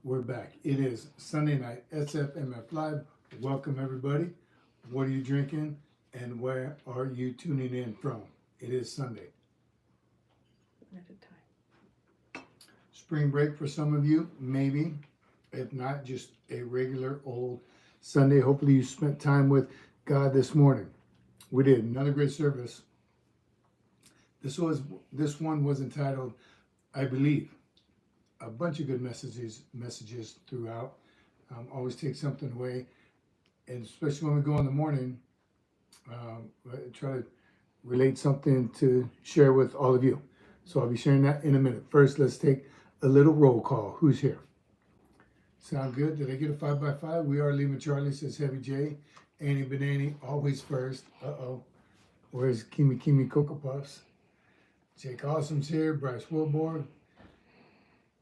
We're back. It is Sunday night, SFMF Live. Welcome, everybody. What are you drinking and where are you tuning in from? It is Sunday. One at a time. Spring break for some of you, maybe. If not, just a regular old Sunday. Hopefully, you spent time with God this morning. We did another great service. This one was entitled, I Believe. A bunch of good messages throughout. Always take something away, and especially when we go in the morning, try to relate something to share with all of you. So I'll be sharing that in a minute. First, let's take a little roll call. Who's here? Sound good? Did I get a 5x5? We are leaving Charlie, says Heavy J. Annie Benani, always first. Where's Kimi Cocoa Puffs? Jake Awesome's here. Bryce Wilborg.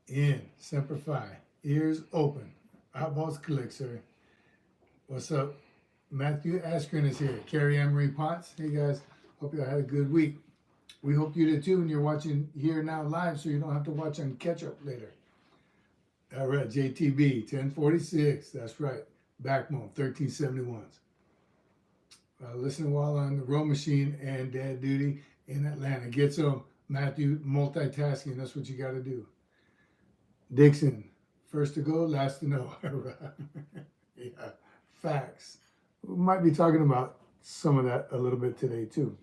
In Semper Fi, ears open. Eyeballs click, sir. What's up? Matthew Askren is here. Carrie Anne-Marie Potts. Hey guys, hope you all had a good week. We hope you did too, and you're watching here now live, so you don't have to watch on catch up later. All right, JTB 1046. That's right. Backbone 1371s. Listen while on the row machine and dad duty in Atlanta. Get some, Matthew, multitasking. That's what you got to do. Dixon, first to go, last to know. Yeah, facts. We might be talking about some of that a little bit today, too.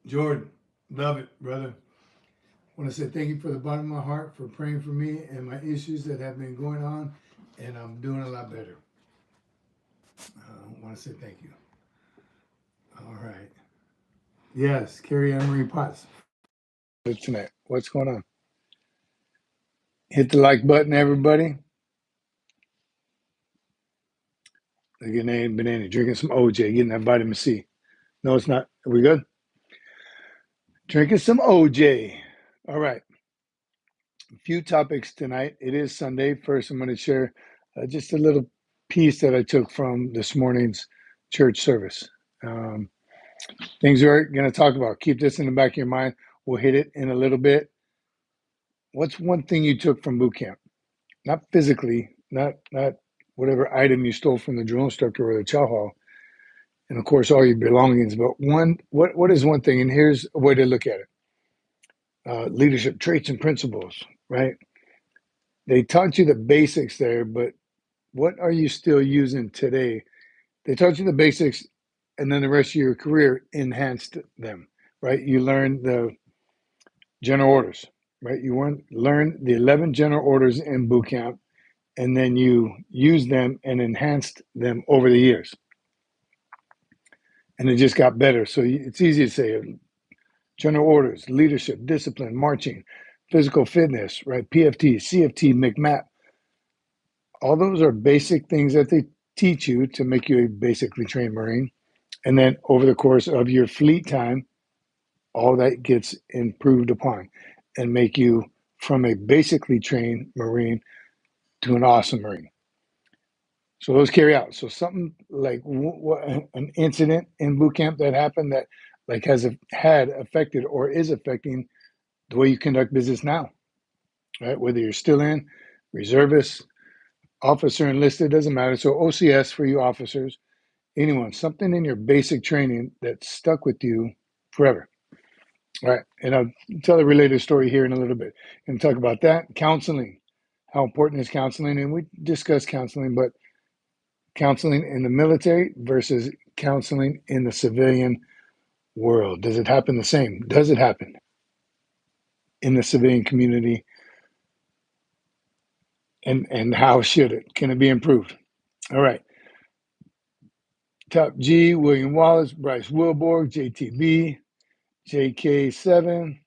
Jordan, love it, brother. I want to say thank you for the bottom of my heart for praying for me and my issues that have been going on, and I'm doing a lot better. I want to say thank you. All right. Yes, Carrie Anne-Marie Potts. Tonight. What's going on? Hit the like button, everybody. Look at Nate Banana drinking some OJ, getting that vitamin C. No, it's not. Are we good? Drinking some OJ. All right. A few topics tonight. It is Sunday. First, I'm going to share just a little piece that I took from this morning's church service. Things we're going to talk about. Keep this in the back of your mind. We'll hit it in a little bit. What's one thing you took from boot camp? Not physically, not whatever item you stole from the drill instructor or the chow hall, and of course all your belongings. But what is one thing? And here's a way to look at it: leadership traits and principles. Right? They taught you the basics there, but what are you still using today? They taught you the basics, and then the rest of your career enhanced them. Right? You learned the general orders. Right? You learned the 11 general orders in boot camp, and then you used them and enhanced them over the years. And it just got better. So it's easy to say general orders, leadership, discipline, marching, physical fitness, right? PFT, CFT, McMap. All those are basic things that they teach you to make you a basically trained Marine. And then over the course of your fleet time, all that gets improved upon and make you from a basically trained Marine to an awesome Marine. So those carry out. So something like an incident in boot camp that happened that like had affected or is affecting the way you conduct business now, right? Whether you're still in, reservists, officer, enlisted, doesn't matter. So OCS for you officers, anyone, something in your basic training that stuck with you forever. All right. And I'll tell a related story here in a little bit and talk about that. Counseling. How important is counseling? And we discussed counseling, but counseling in the military versus counseling in the civilian world. Does it happen the same? Does it happen in the civilian community? And how should it? Can it be improved? All right. Top G, William Wallace, Bryce Wilborg, JTB, JK7,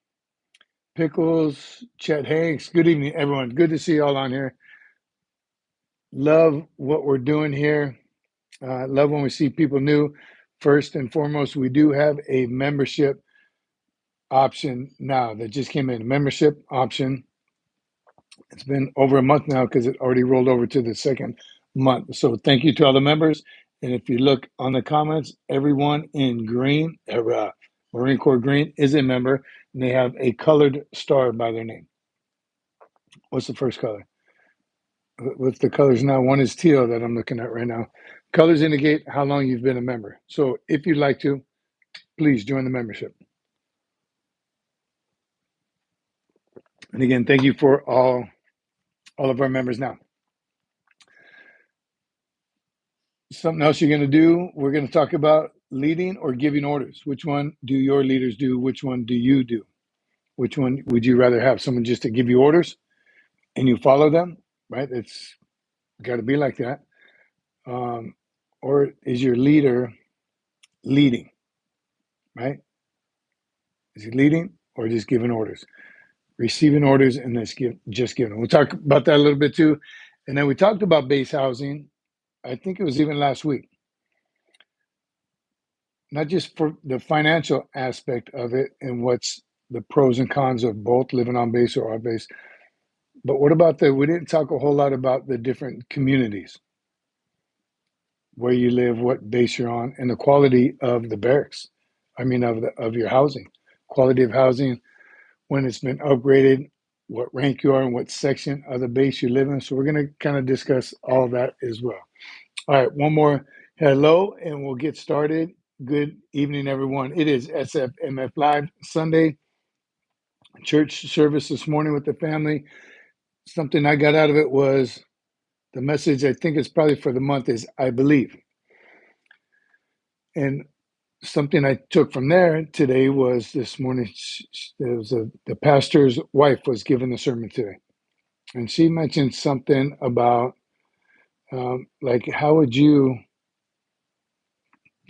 Pickles, Chet Hanks. Good evening, everyone. Good to see you all on here. Love what we're doing here. Love when we see people new. First and foremost, we do have a membership option now that just came in. Membership option. It's been over a month now because it already rolled over to the second month. So thank you to all the members. And if you look on the comments, everyone in green, Marine Corps green, is a member, and they have a colored star by their name. What's the first color? What's the colors now? One is teal that I'm looking at right now. Colors indicate how long you've been a member. So if you'd like to, please join the membership. And again, thank you for all of our members now. Something else you're going to do, we're going to talk about leading or giving orders. Which one do your leaders do? Which one do you do? Which one would you rather have? Someone just to give you orders and you follow them, right? It's got to be like that. Or is your leader leading, right? Is he leading or just giving orders? Receiving orders and just giving. We'll talk about that a little bit too. And then we talked about base housing. I think it was even last week. Not just for the financial aspect of it and what's the pros and cons of both living on base or off base, but what about we didn't talk a whole lot about the different communities, where you live, what base you're on, and the quality of the barracks. I mean, of your housing, quality of housing, when it's been upgraded, what rank you are, and what section of the base you live in. So we're going to kind of discuss all that as well. All right, one more hello, and we'll get started. Good evening, everyone. It is SFMF Live Sunday church service this morning with the family. Something I got out of it was the message, I think it's probably for the month, is I believe. And something I took from there today was this morning, there was the pastor's wife was giving the sermon today. And she mentioned something about like, how would do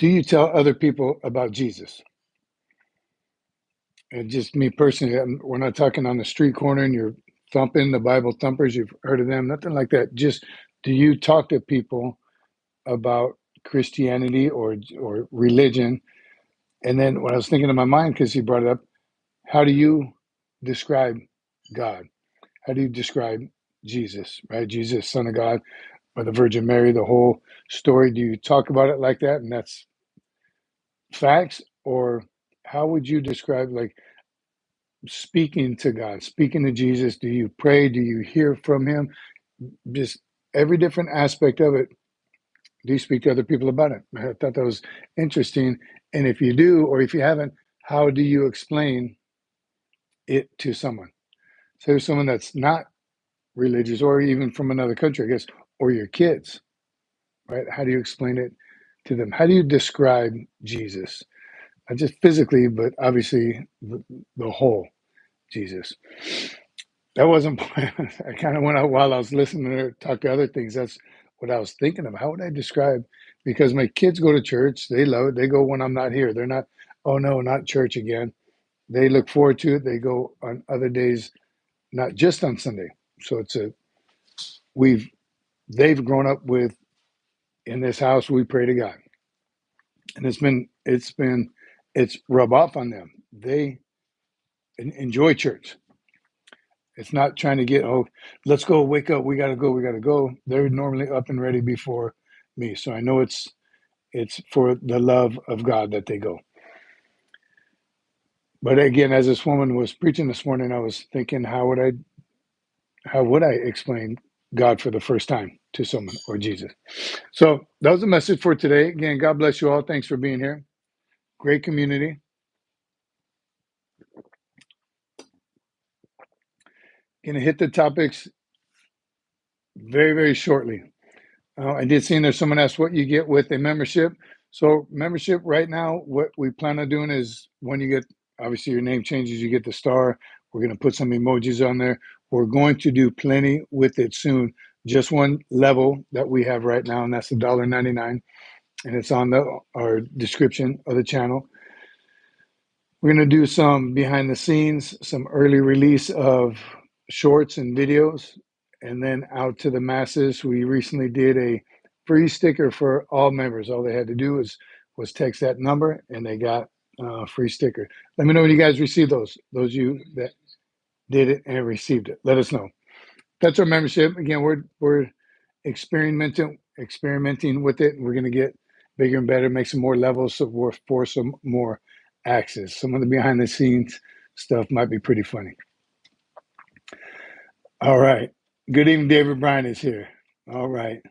you tell other people about Jesus? And just me personally, we're not talking on the street corner and you're thumping the Bible thumpers. You've heard of them, nothing like that. Just, do you talk to people about Christianity or religion? And then when I was thinking in my mind, because he brought it up, how do you describe God? How do you describe Jesus, right? Jesus, Son of God, or the Virgin Mary, the whole story. Do you talk about it like that and that's facts? Or how would you describe, like, speaking to God, speaking to Jesus? Do you pray? Do you hear from him? Just every different aspect of it. Do you speak to other people about it? I thought that was interesting. And if you do, or if you haven't, how do you explain it to someone? Say someone that's not religious, or even from another country, I guess, or your kids, right? How do you explain it to them? How do you describe Jesus? Not just physically, but obviously the whole Jesus. That wasn't planned. I kind of went out while I was listening to her talk to other things. That's what I was thinking of. How would I describe? Because my kids go to church. They love it. They go when I'm not here. They're not, oh no, not church again. They look forward to it. They go on other days, not just on Sunday. So they've grown up with, in this house, we pray to God. And it's rub off on them. They enjoy church. It's not trying to get, oh, let's go, wake up, we gotta go. They're normally up and ready before me. So I know it's for the love of God that they go. But again, as this woman was preaching this morning, I was thinking, how would I explain God for the first time to someone, or Jesus? So that was the message for today. Again, God bless you all. Thanks for being here. Great community. Gonna hit the topics very, very shortly. I did see there's someone asked what you get with a membership. So membership right now, what we plan on doing is, when you get, obviously your name changes, you get the star. We're going to put some emojis on there. We're going to do plenty with it soon. Just one level that we have right now, and that's $1.99, and it's on our description of the channel. We're going to do some behind the scenes, some early release of shorts and videos, and then out to the masses. We recently did a free sticker for all members. All they had to do was text that number, and they got a free sticker. Let me know when you guys received those of you that did it and received it. Let us know. That's our membership. Again, we're experimenting with it. We're going to get bigger and better, make some more levels, so we're for some more access. Some of the behind the scenes stuff might be pretty funny. All right. Good evening, David Bryan is here. All right.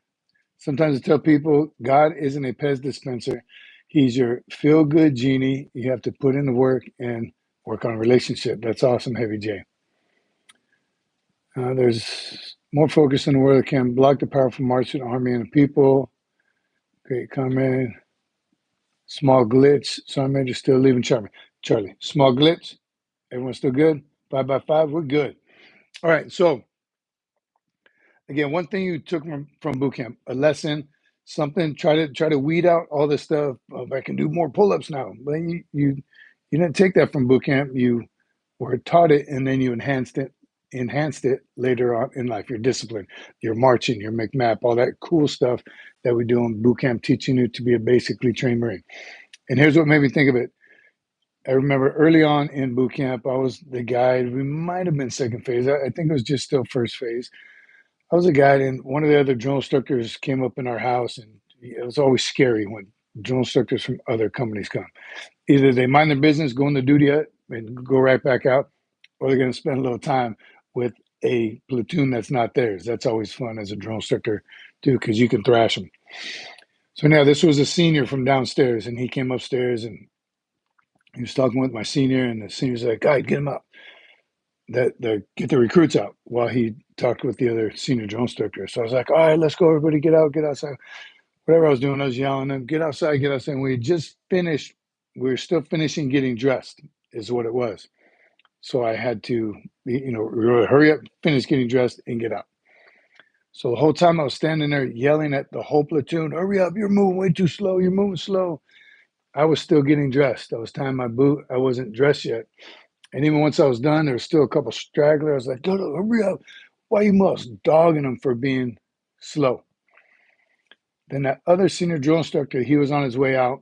Sometimes I tell people God isn't a Pez dispenser. He's your feel-good genie. You have to put in the work and work on a relationship. That's awesome, Heavy J. There's more focus in the world that can block the powerful march of the army and the people. Great comment. Small glitch. Some major still leaving Charlie. Small glitch. Everyone's still good? 5 by 5, we're good. All right. So again, one thing you took from boot camp, a lesson, something. Try to weed out all this stuff. Oh, I can do more pull-ups now. But you didn't take that from boot camp. You were taught it, and then you enhanced it later on in life. Your discipline, your marching, your McMap, all that cool stuff that we do in boot camp, teaching you to be a basically trained Marine. And here's what made me think of it. I remember early on in boot camp, I was the guide. We might have been second phase. I think it was just still first phase. I was a guide, and one of the other drill instructors came up in our house, and it was always scary when drill instructors from other companies come. Either they mind their business, go on the duty and go right back out, or they're going to spend a little time with a platoon that's not theirs. That's always fun as a drill instructor, too, because you can thrash them. So now this was a senior from downstairs, and he came upstairs, and he was talking with my senior, and the senior's like, "Guide, get him up. Get the recruits out," while he talked with the other senior drill instructor. So I was like, "All right, let's go, everybody, get out, get outside." Whatever I was doing, I was yelling at them, "Get outside, get outside." And we had just finished. We were still finishing getting dressed, is what it was. So I had to, hurry up, finish getting dressed, and get out. So the whole time I was standing there yelling at the whole platoon, "Hurry up, you're moving way too slow, you're moving slow." I was still getting dressed. I was tying my boot. I wasn't dressed yet. And even once I was done, there was still a couple stragglers. I was like, "Go, hurry up. Why you must?" Dogging them for being slow. Then that other senior drill instructor, he was on his way out,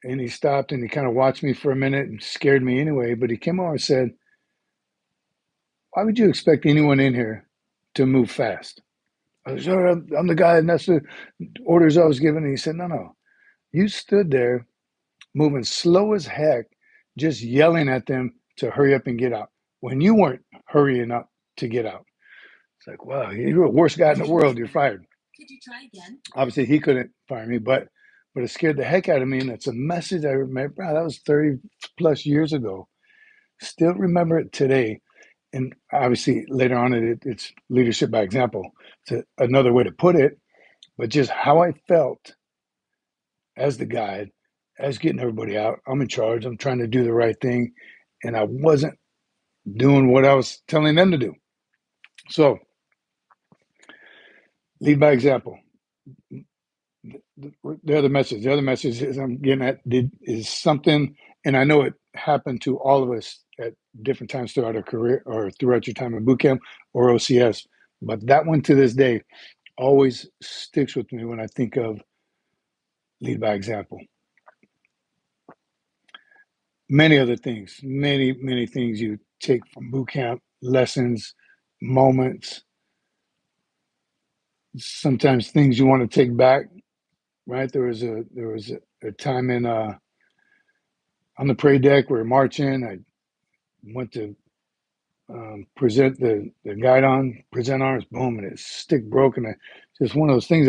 and he stopped and he kind of watched me for a minute and scared me anyway. But he came over and said, "Why would you expect anyone in here to move fast?" I was, "I'm the guy, and that's the orders I was given." And he said, "No. You stood there moving slow as heck, just yelling at them to hurry up and get out when you weren't hurrying up to get out." It's like, wow, you're the worst guy in the world. You're fired. Could you try again? Obviously, he couldn't fire me, but it scared the heck out of me. And it's a message I remember. Wow, that was 30 plus years ago. Still remember it today. And obviously, later on, it's leadership by example. It's another way to put it, but just how I felt as the guide, as getting everybody out. I'm in charge. I'm trying to do the right thing. And I wasn't doing what I was telling them to do. So, lead by example. The other message is I'm getting at is something, and I know it happened to all of us at different times throughout our career or throughout your time in boot camp or OCS, but that one to this day always sticks with me when I think of lead by example. Many other things, many things you take from boot camp, lessons, moments, sometimes things you want to take back, right? There was a time in on the parade deck, we were marching. I went to present the present arms, boom, and his stick broke. And just one of those things,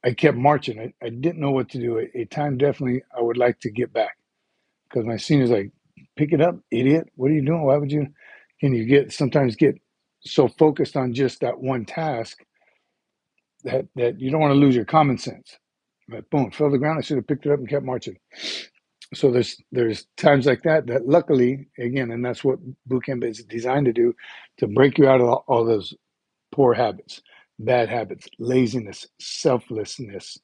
I kept marching. I didn't know what to do. A time definitely I would like to get back, because my senior's like, "Pick it up, idiot. What are you doing? Why would you?" Can you sometimes get so focused on just that one task that you don't want to lose your common sense. But boom, fell to the ground. I should have picked it up and kept marching. So there's times like that luckily, again, and that's what boot camp is designed to do, to break you out of all those poor habits, bad habits, laziness, selflessness,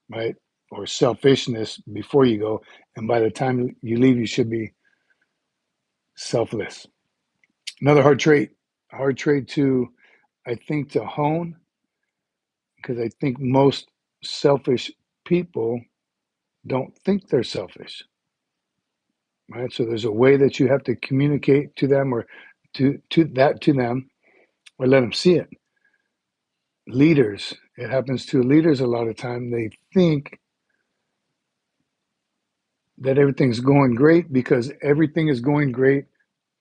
right? Or selfishness before you go. And by the time you leave, you should be selfless. Another hard trait to, I think, to hone, because I think most selfish people don't think they're selfish, right? So there's a way that you have to communicate to them, or to them, or let them see it. Leaders, it happens to leaders a lot of time. They think that everything's going great because everything is going great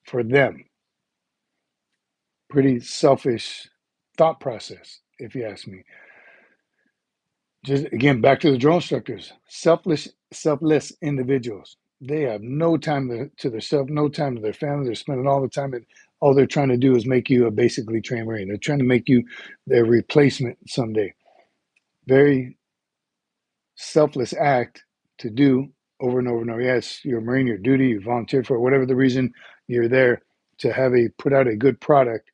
for them. pretty selfish thought process, if you ask me. Just again, back to the drill instructors, selfless individuals. They have no time to themselves, no time to their family. They're spending all the time, and all they're trying to do is make you a basically trained Marine. They're trying to make you their replacement someday. Very selfless act to do over and over and over. Yes, you're a Marine, your duty, you volunteer for it, whatever the reason you're there, to have put out a good product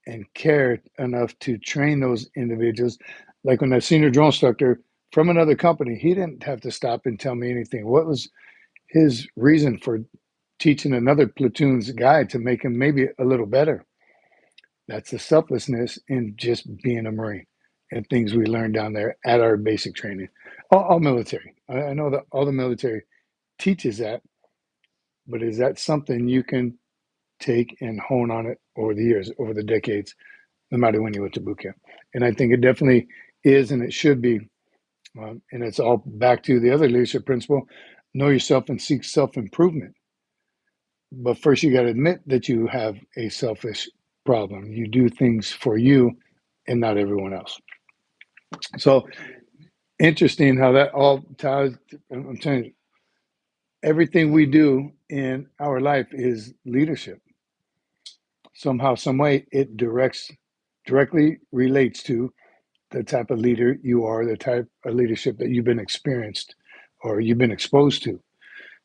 and care enough to train those individuals. Like when that senior drill instructor from another company, he didn't have to stop and tell me anything. What was his reason for teaching another platoon's guy to make him maybe a little better? That's the selflessness in just being a Marine and things we learned down there at our basic training. All military. I know that all the military teaches that, but is that something you can take and hone on it over the years, over the decades, no matter when you went to boot camp? And I think it definitely is, and it should be. And it's all back to the other leadership principle: know yourself and seek self-improvement. But first, you got to admit that you have a selfish problem. You do things for you and not everyone else. So interesting how that all ties. I'm telling you, everything we do in our life is leadership. Somehow, some way, it directly relates to the type of leader you are, the type of leadership that you've been experienced or you've been exposed to,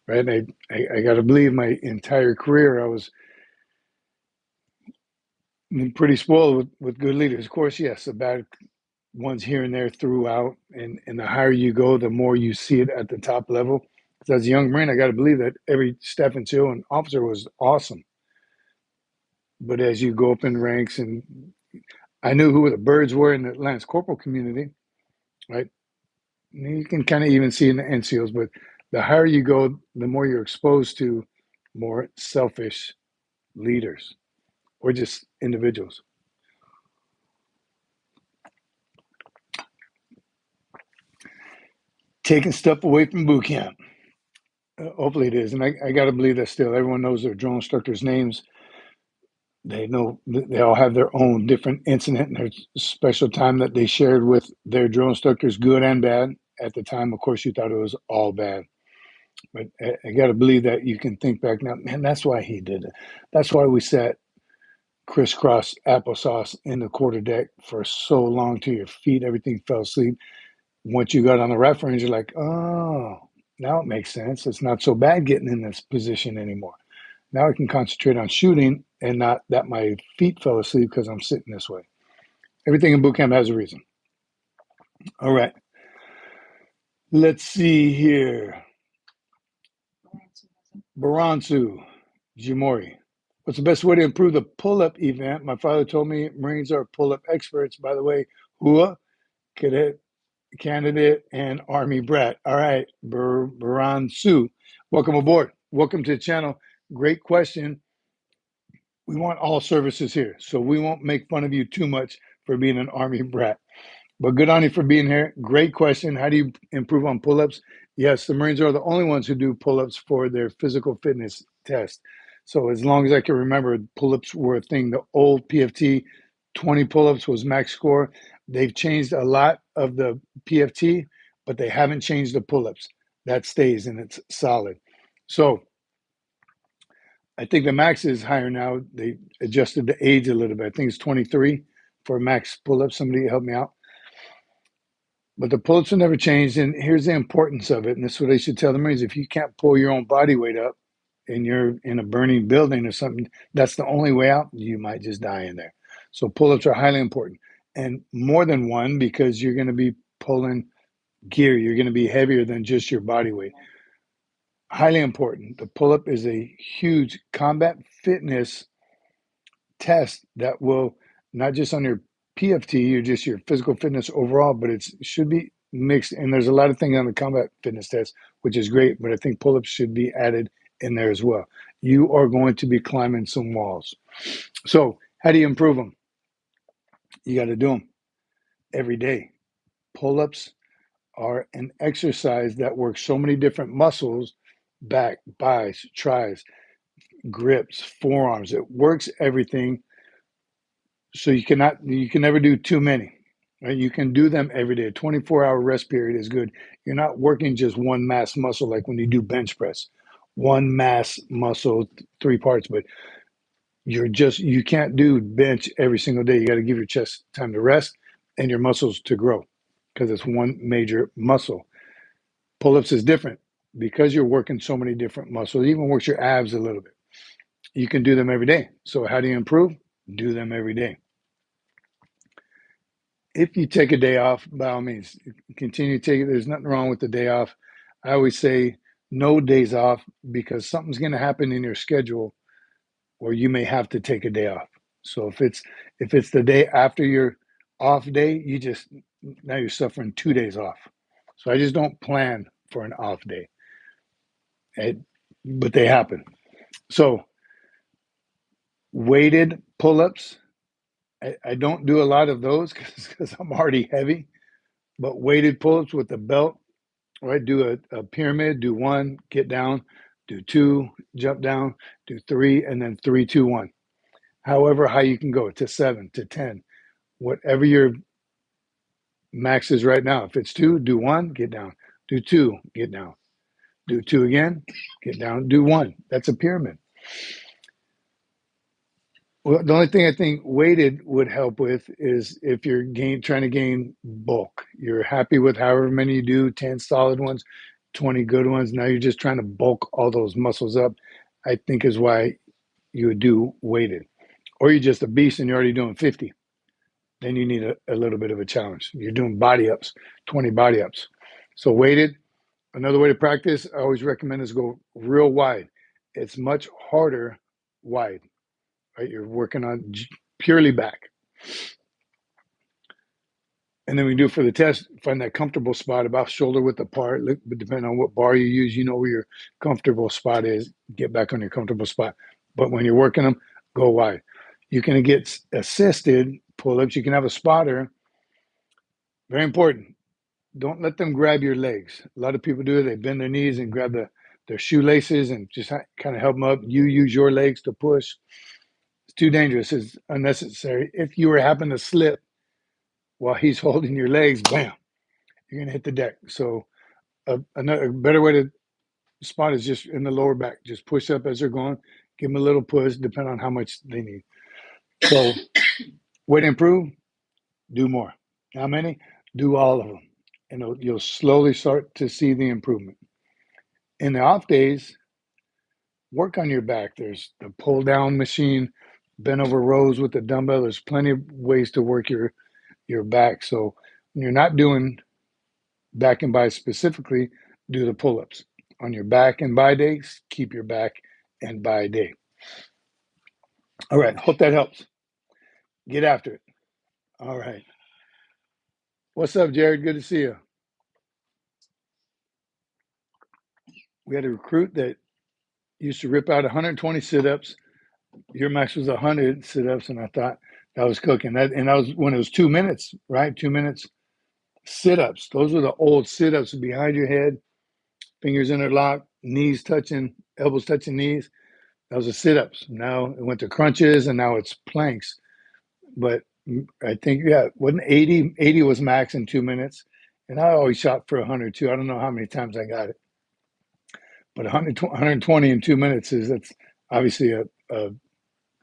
right? I got to believe my entire career I was pretty spoiled with good leaders. Of course, yes, the bad ones here and there throughout, and the higher you go, the more you see it at the top level. Because as a young Marine, I got to believe that every staff and SEAL and officer was awesome. But as you go up in ranks, and I knew who the birds were in the Lance Corporal community, right? You can kind of even see in the NCOs, but the higher you go, the more you're exposed to more selfish leaders or just individuals. Taking stuff away from boot camp. Hopefully it is. And I got to believe that still everyone knows their drill instructors' names. They know they all have their own different incident and their special time that they shared with their drill instructors, good and bad. At the time, of course, you thought it was all bad. But I got to believe that you can think back now, man, that's why he did it. That's why we sat crisscross applesauce in the quarterdeck for so long to your feet, everything fell asleep. Once you got on the reference, you're like, oh, now it makes sense. It's not so bad getting in this position anymore. Now I can concentrate on shooting and not that my feet fell asleep because I'm sitting this way. Everything in boot camp has a reason. All right. Let's see here. Baransu Jimori. What's the best way to improve the pull-up event? My father told me Marines are pull-up experts. By the way, HUA, cadet, candidate, and Army brat. All right, Baransu, welcome aboard. Welcome to the channel. Great question. We want all services here, so we won't make fun of you too much for being an Army brat. But good on you for being here. Great question. How do you improve on pull-ups? Yes, the Marines are the only ones who do pull-ups for their physical fitness test. So as long as I can remember, pull-ups were a thing. The old PFT, 20 pull-ups was max score. They've changed a lot of the PFT, but they haven't changed the pull-ups. That stays and it's solid. So I think the max is higher now. They adjusted the age a little bit. I think it's 23 for max pull-ups. Somebody help me out. But the pull-ups will never change. And here's the importance of it. And this is what I should tell the Marines. If you can't pull your own body weight up and you're in a burning building or something, that's the only way out. You might just die in there. So pull-ups are highly important. And more than one, because you're going to be pulling gear. You're going to be heavier than just your body weight. Highly important. The pull-up is a huge combat fitness test that will not just on your PFT or just your physical fitness overall, but it should be mixed. And there's a lot of things on the combat fitness test, which is great, but I think pull-ups should be added in there as well. You are going to be climbing some walls. So how do you improve them? You got to do them every day. Pull-ups are an exercise that works so many different muscles, back, bis, tris, grips, forearms. It works everything. So you can never do too many. Right? You can do them every day. A 24-hour rest period is good. You're not working just one mass muscle like when you do bench press. One mass muscle, 3 parts, but you can't do bench every single day. You got to give your chest time to rest and your muscles to grow because it's one major muscle. Pull-ups is different because you're working so many different muscles. It even works your abs a little bit. You can do them every day. So how do you improve? Do them every day. If you take a day off, by all means, continue to take it. There's nothing wrong with the day off. I always say no days off because something's going to happen in your schedule where you may have to take a day off. So if it's the day after your off day, now you're suffering 2 days off. So I just don't plan for an off day, but they happen. So weighted pull-ups, I don't do a lot of those because I'm already heavy, but weighted pull-ups with the belt, right? Do a pyramid, do 1, get down, do 2, jump down, do 3, and then 3, 2, 1. However high you can go, to 7, to 10, whatever your max is right now. If it's 2, do 1, get down, do 2, get down, do 2 again, get down, do 1. That's a pyramid. Well, the only thing I think weighted would help with is if you're trying to gain bulk. You're happy with however many you do, 10 solid ones, 20 good ones. Now you're just trying to bulk all those muscles up, I think is why you would do weighted. Or you're just a beast and you're already doing 50. Then you need a little bit of a challenge. You're doing body ups, 20 body ups. So weighted, another way to practice, I always recommend is go real wide. It's much harder wide. Right? You're working on purely back. And then we do for the test, find that comfortable spot about shoulder width apart. Look, depending on what bar you use, you know where your comfortable spot is. Get back on your comfortable spot. But when you're working them, go wide. You can get assisted pull-ups. You can have a spotter. Very important. Don't let them grab your legs. A lot of people do it. They bend their knees and grab their shoelaces and just kind of help them up. You use your legs to push. It's too dangerous. It's unnecessary. If you were happen to slip while he's holding your legs, bam, you're going to hit the deck. So a better way to spot is just in the lower back. Just push up as they're going. Give them a little push, depending on how much they need. So way to improve, do more. How many? Do all of them. And you'll slowly start to see the improvement. In the off days, work on your back. There's the pull down machine, bent over rows with the dumbbell. There's plenty of ways to work your back. So when you're not doing back and bi specifically, do the pull-ups. On your back and bi days, keep your back and bi day. All right, hope that helps. Get after it. All right. What's up, Jared? Good to see you. We had a recruit that used to rip out 120 sit-ups. Your max was 100 sit-ups, and I thought that was cooking. That was when it was 2 minutes, right? 2 minutes sit-ups. Those were the old sit-ups behind your head, fingers interlocked, knees touching, elbows touching knees. That was the sit-ups. Now it went to crunches, and now it's planks. But I think, wasn't 80 was max in 2 minutes. And I always shot for 100 too. I don't know how many times I got it. But 120 in 2 minutes that's obviously a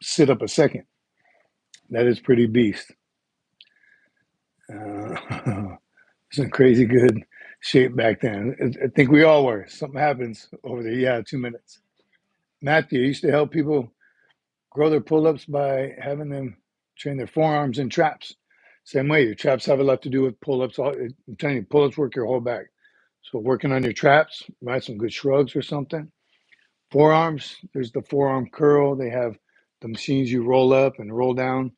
sit-up a second. That is pretty beast. It's in crazy good shape back then. I think we all were. Something happens over there. Yeah, 2 minutes. Matthew used to help people grow their pull-ups by having them train their forearms in traps. Same way, your traps have a lot to do with pull-ups. I'm telling you, pull-ups work your whole back. So working on your traps, right? Some good shrugs or something. Forearms, there's the forearm curl. They have the machines you roll up and roll down.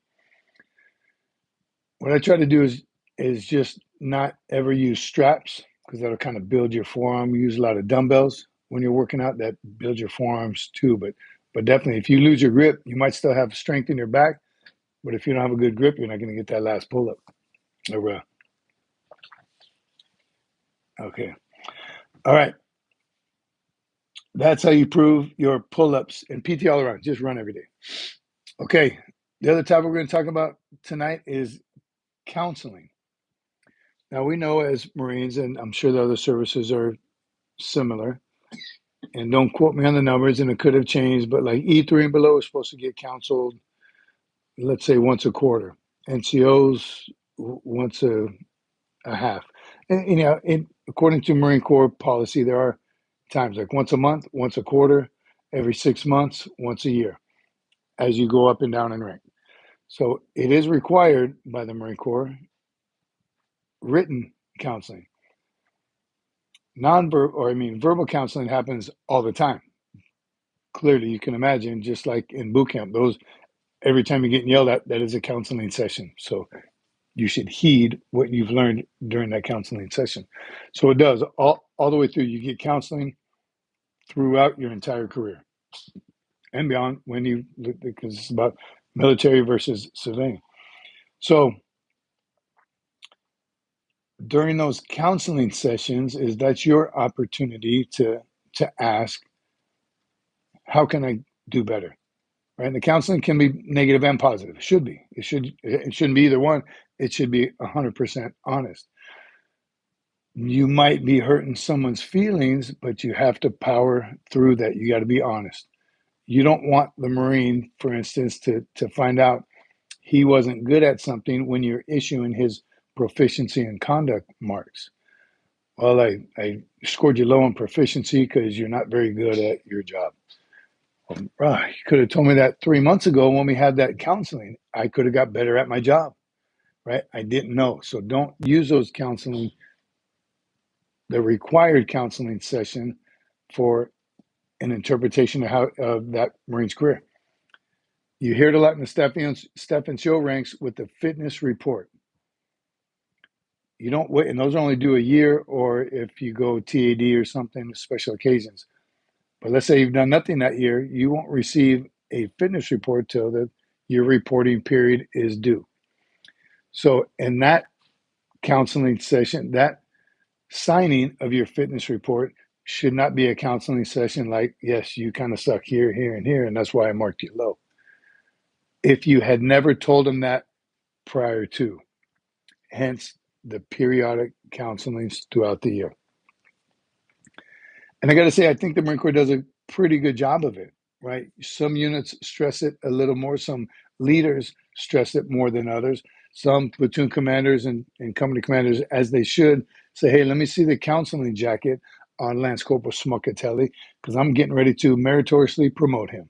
What I try to do is just not ever use straps because that'll kind of build your forearm. You use a lot of dumbbells when you're working out that builds your forearms too. But definitely, if you lose your grip, you might still have strength in your back. But if you don't have a good grip, you're not going to get that last pull-up. Okay. All right. That's how you prove your pull-ups and PT all around. Just run every day. Okay. The other topic we're going to talk about tonight is counseling. Now, we know as Marines, and I'm sure the other services are similar, and don't quote me on the numbers, and it could have changed, but like E3 and below is supposed to get counseled, let's say once a quarter. NCOs once a half. And you know, according to Marine Corps policy, there are times like once a month, once a quarter, every 6 months, once a year, as you go up and down in rank. So it is required by the Marine Corps written counseling. Verbal counseling happens all the time. Clearly, you can imagine, just like in boot camp, those every time you're getting yelled at, that is a counseling session. So you should heed what you've learned during that counseling session. So it does all the way through. You get counseling throughout your entire career and beyond because it's about military versus civilian. So during those counseling sessions, that's your opportunity to ask, how can I do better? Right? And the counseling can be negative and positive. It should be. It shouldn't be either one. It should be 100% honest. You might be hurting someone's feelings, but you have to power through that. You got to be honest. You don't want the Marine, for instance, to find out he wasn't good at something when you're issuing his proficiency and conduct marks. Well, I scored you low on proficiency because you're not very good at your job. You could have told me that 3 months ago when we had that counseling. I could have got better at my job, right? I didn't know. So don't use those counseling, the required counseling session, for an interpretation of that Marine's career. You hear it a lot in the step and show ranks with the fitness report. You don't wait, and those only do a year, or if you go TAD or something, special occasions. But let's say you've done nothing that year, you won't receive a fitness report till your reporting period is due. So in that counseling session, that signing of your fitness report should not be a counseling session like, yes, you kind of suck here, here, and here, and that's why I marked you low. If you had never told them that prior to, hence the periodic counselings throughout the year. And I got to say, I think the Marine Corps does a pretty good job of it, right? Some units stress it a little more. Some leaders stress it more than others. Some platoon commanders and company commanders, as they should, say, hey, let me see the counseling jacket on Lance Corporal Smuckatelli, because I'm getting ready to meritoriously promote him.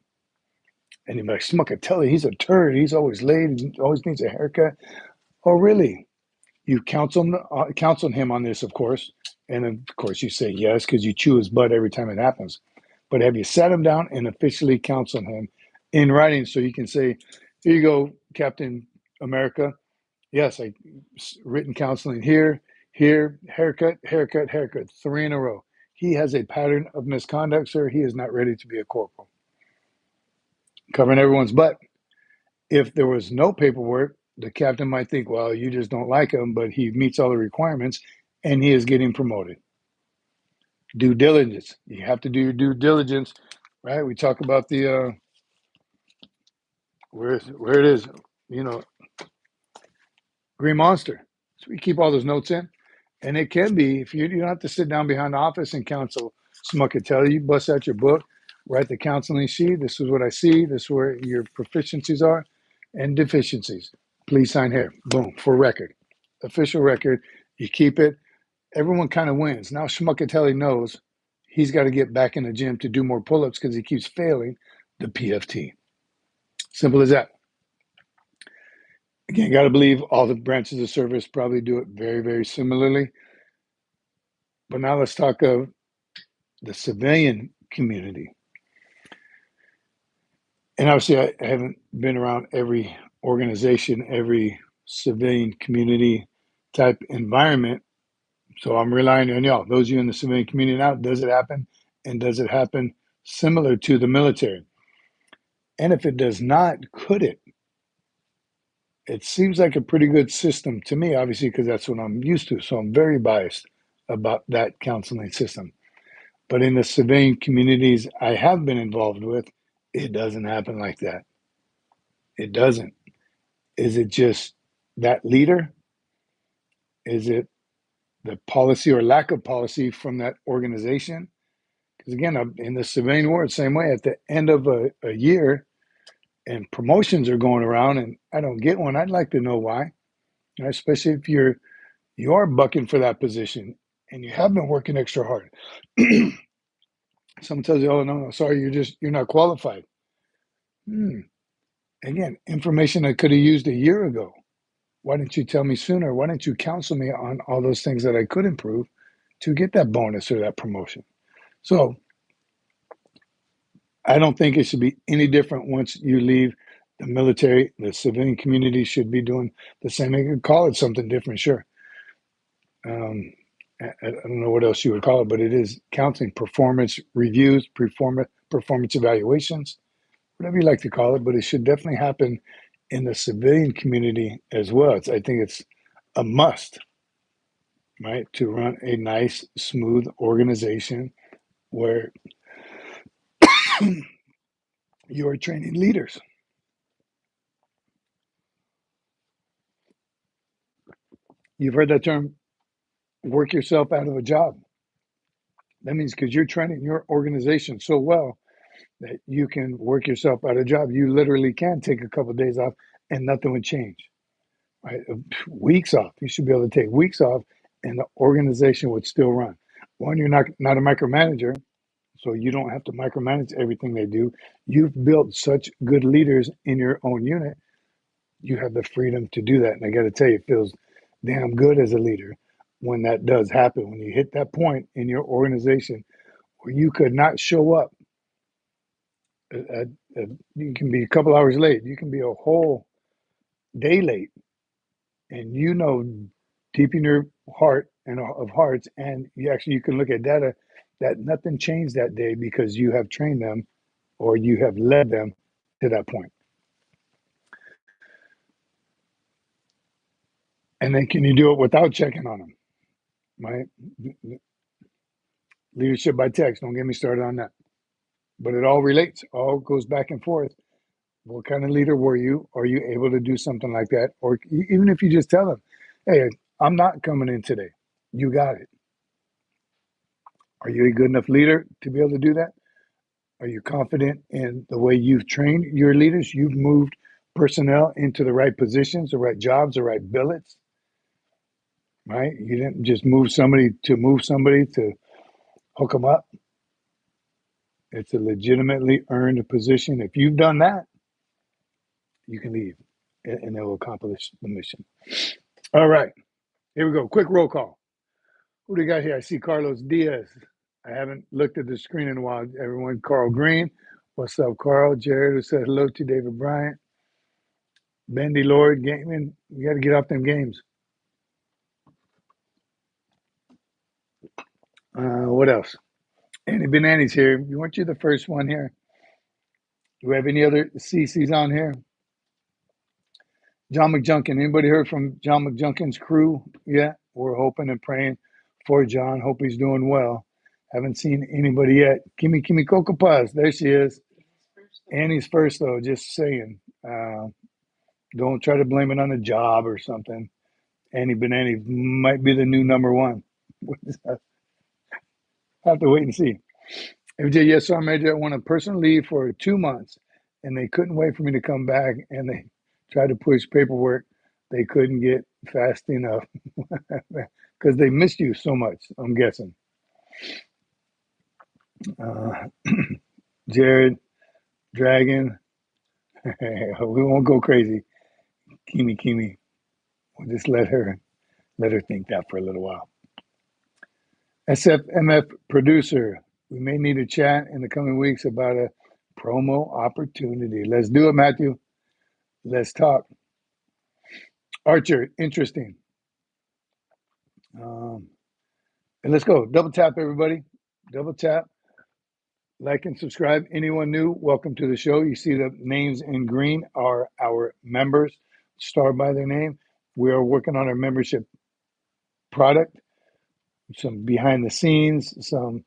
And you're like, Smuckatelli, he's a turd. He's always late. He always needs a haircut. Oh, really? You counseled him on this, of course. And of course, you say yes because you chew his butt every time it happens. But have you sat him down and officially counseled him in writing so you can say, here you go, Captain America. Yes, I written counseling here, haircut, 3 in a row. He has a pattern of misconduct, sir. He is not ready to be a corporal. Covering everyone's butt. If there was no paperwork, the captain might think, well, you just don't like him, but he meets all the requirements and he is getting promoted. Due diligence. You have to do your due diligence, right? We talk about the, where it is, Green Monster. So we keep all those notes in. And it can be, if you don't have to sit down behind the office and counsel Smuckatelli, you bust out your book, write the counseling sheet. This is what I see. This is where your proficiencies are and deficiencies. Please sign here. Boom, for record. Official record. You keep it. Everyone kind of wins. Now Smuckatelli knows he's got to get back in the gym to do more pull-ups because he keeps failing the PFT. Simple as that. Again, got to believe all the branches of service probably do it very, very similarly. But now let's talk of the civilian community. And obviously, I haven't been around every organization, every civilian community type environment. So I'm relying on y'all. Those of you in the civilian community now, does it happen? And does it happen similar to the military? And if it does not, could it? It seems like a pretty good system to me, obviously, because that's what I'm used to. So I'm very biased about that counseling system. But in the civilian communities I have been involved with, it doesn't happen like that. It doesn't. Is it just that leader? Is it the policy or lack of policy from that organization? Because again, I'm in the civilian world, same way. At the end of a year, and promotions are going around, and I don't get one, I'd like to know why. Especially if you are bucking for that position and you have been working extra hard. Someone tells you, "Oh no, sorry, you're not qualified." Again, information I could have used a year ago. Why didn't you tell me sooner? Why didn't you counsel me on all those things that I could improve to get that bonus or that promotion? So I don't think it should be any different once you leave the military. The civilian community should be doing the same. They could call it something different, sure. I don't know what else you would call it, but it is counseling, performance reviews, performance evaluations, whatever you like to call it, but it should definitely happen in the civilian community as well. I think it's a must, right, to run a nice, smooth organization where you are training leaders. You've heard that term, work yourself out of a job. That means because you're training your organization so well that you can work yourself out of a job. You literally can take a couple of days off and nothing would change. Right? Weeks off. You should be able to take weeks off and the organization would still run. One, you're not a micromanager, so you don't have to micromanage everything they do. You've built such good leaders in your own unit. You have the freedom to do that. And I got to tell you, it feels damn good as a leader when that does happen, when you hit that point in your organization where you could not show up. You can be a couple hours late. You can be a whole day late. And deep in your heart and of hearts, and you can look at data that nothing changed that day because you have trained them or you have led them to that point. And then can you do it without checking on them? Right? Leadership by text. Don't get me started on that. But it all relates, all goes back and forth. What kind of leader were you? Are you able to do something like that? Or even if you just tell them, hey, I'm not coming in today. You got it. Are you a good enough leader to be able to do that? Are you confident in the way you've trained your leaders? You've moved personnel into the right positions, the right jobs, the right billets, right? You didn't just move somebody to hook them up. It's a legitimately earned position. If you've done that, you can leave and it will accomplish the mission. All right, here we go. Quick roll call. Who do we got here? I see Carlos Diaz. I haven't looked at the screen in a while. Everyone, Carl Green. What's up, Carl? Jared, who said hello to David Bryant. Bendy Lord Gaming. You got to get off them games. What else? Andy Bananas here. Weren't you the first one here? Do we have any other CCs on here? John McJunkin. Anybody heard from John McJunkin's crew yet? We're hoping and praying for John. Hope he's doing well. Haven't seen anybody yet. Kimi Coco Paz. There she is. Annie's first, though. Just saying. Don't try to blame it on a job or something. Annie Bananas might be the new number one. Have to wait and see. MJ, yes, sir, Major. I went on personal leave for 2 months, and they couldn't wait for me to come back, and they tried to push paperwork they couldn't get fast enough because they missed you so much, I'm guessing. Jared, Dragon, we won't go crazy. Kimi, we'll just let her think that for a little while. SFMF producer, we may need a chat in the coming weeks about a promo opportunity. Let's do it, Matthew. Let's talk. Archer, interesting. And let's go. Double tap, everybody. Double tap. Like and subscribe. Anyone new, welcome to the show. You see the names in green are our members, starred by their name. We are working on our membership product, some behind the scenes, some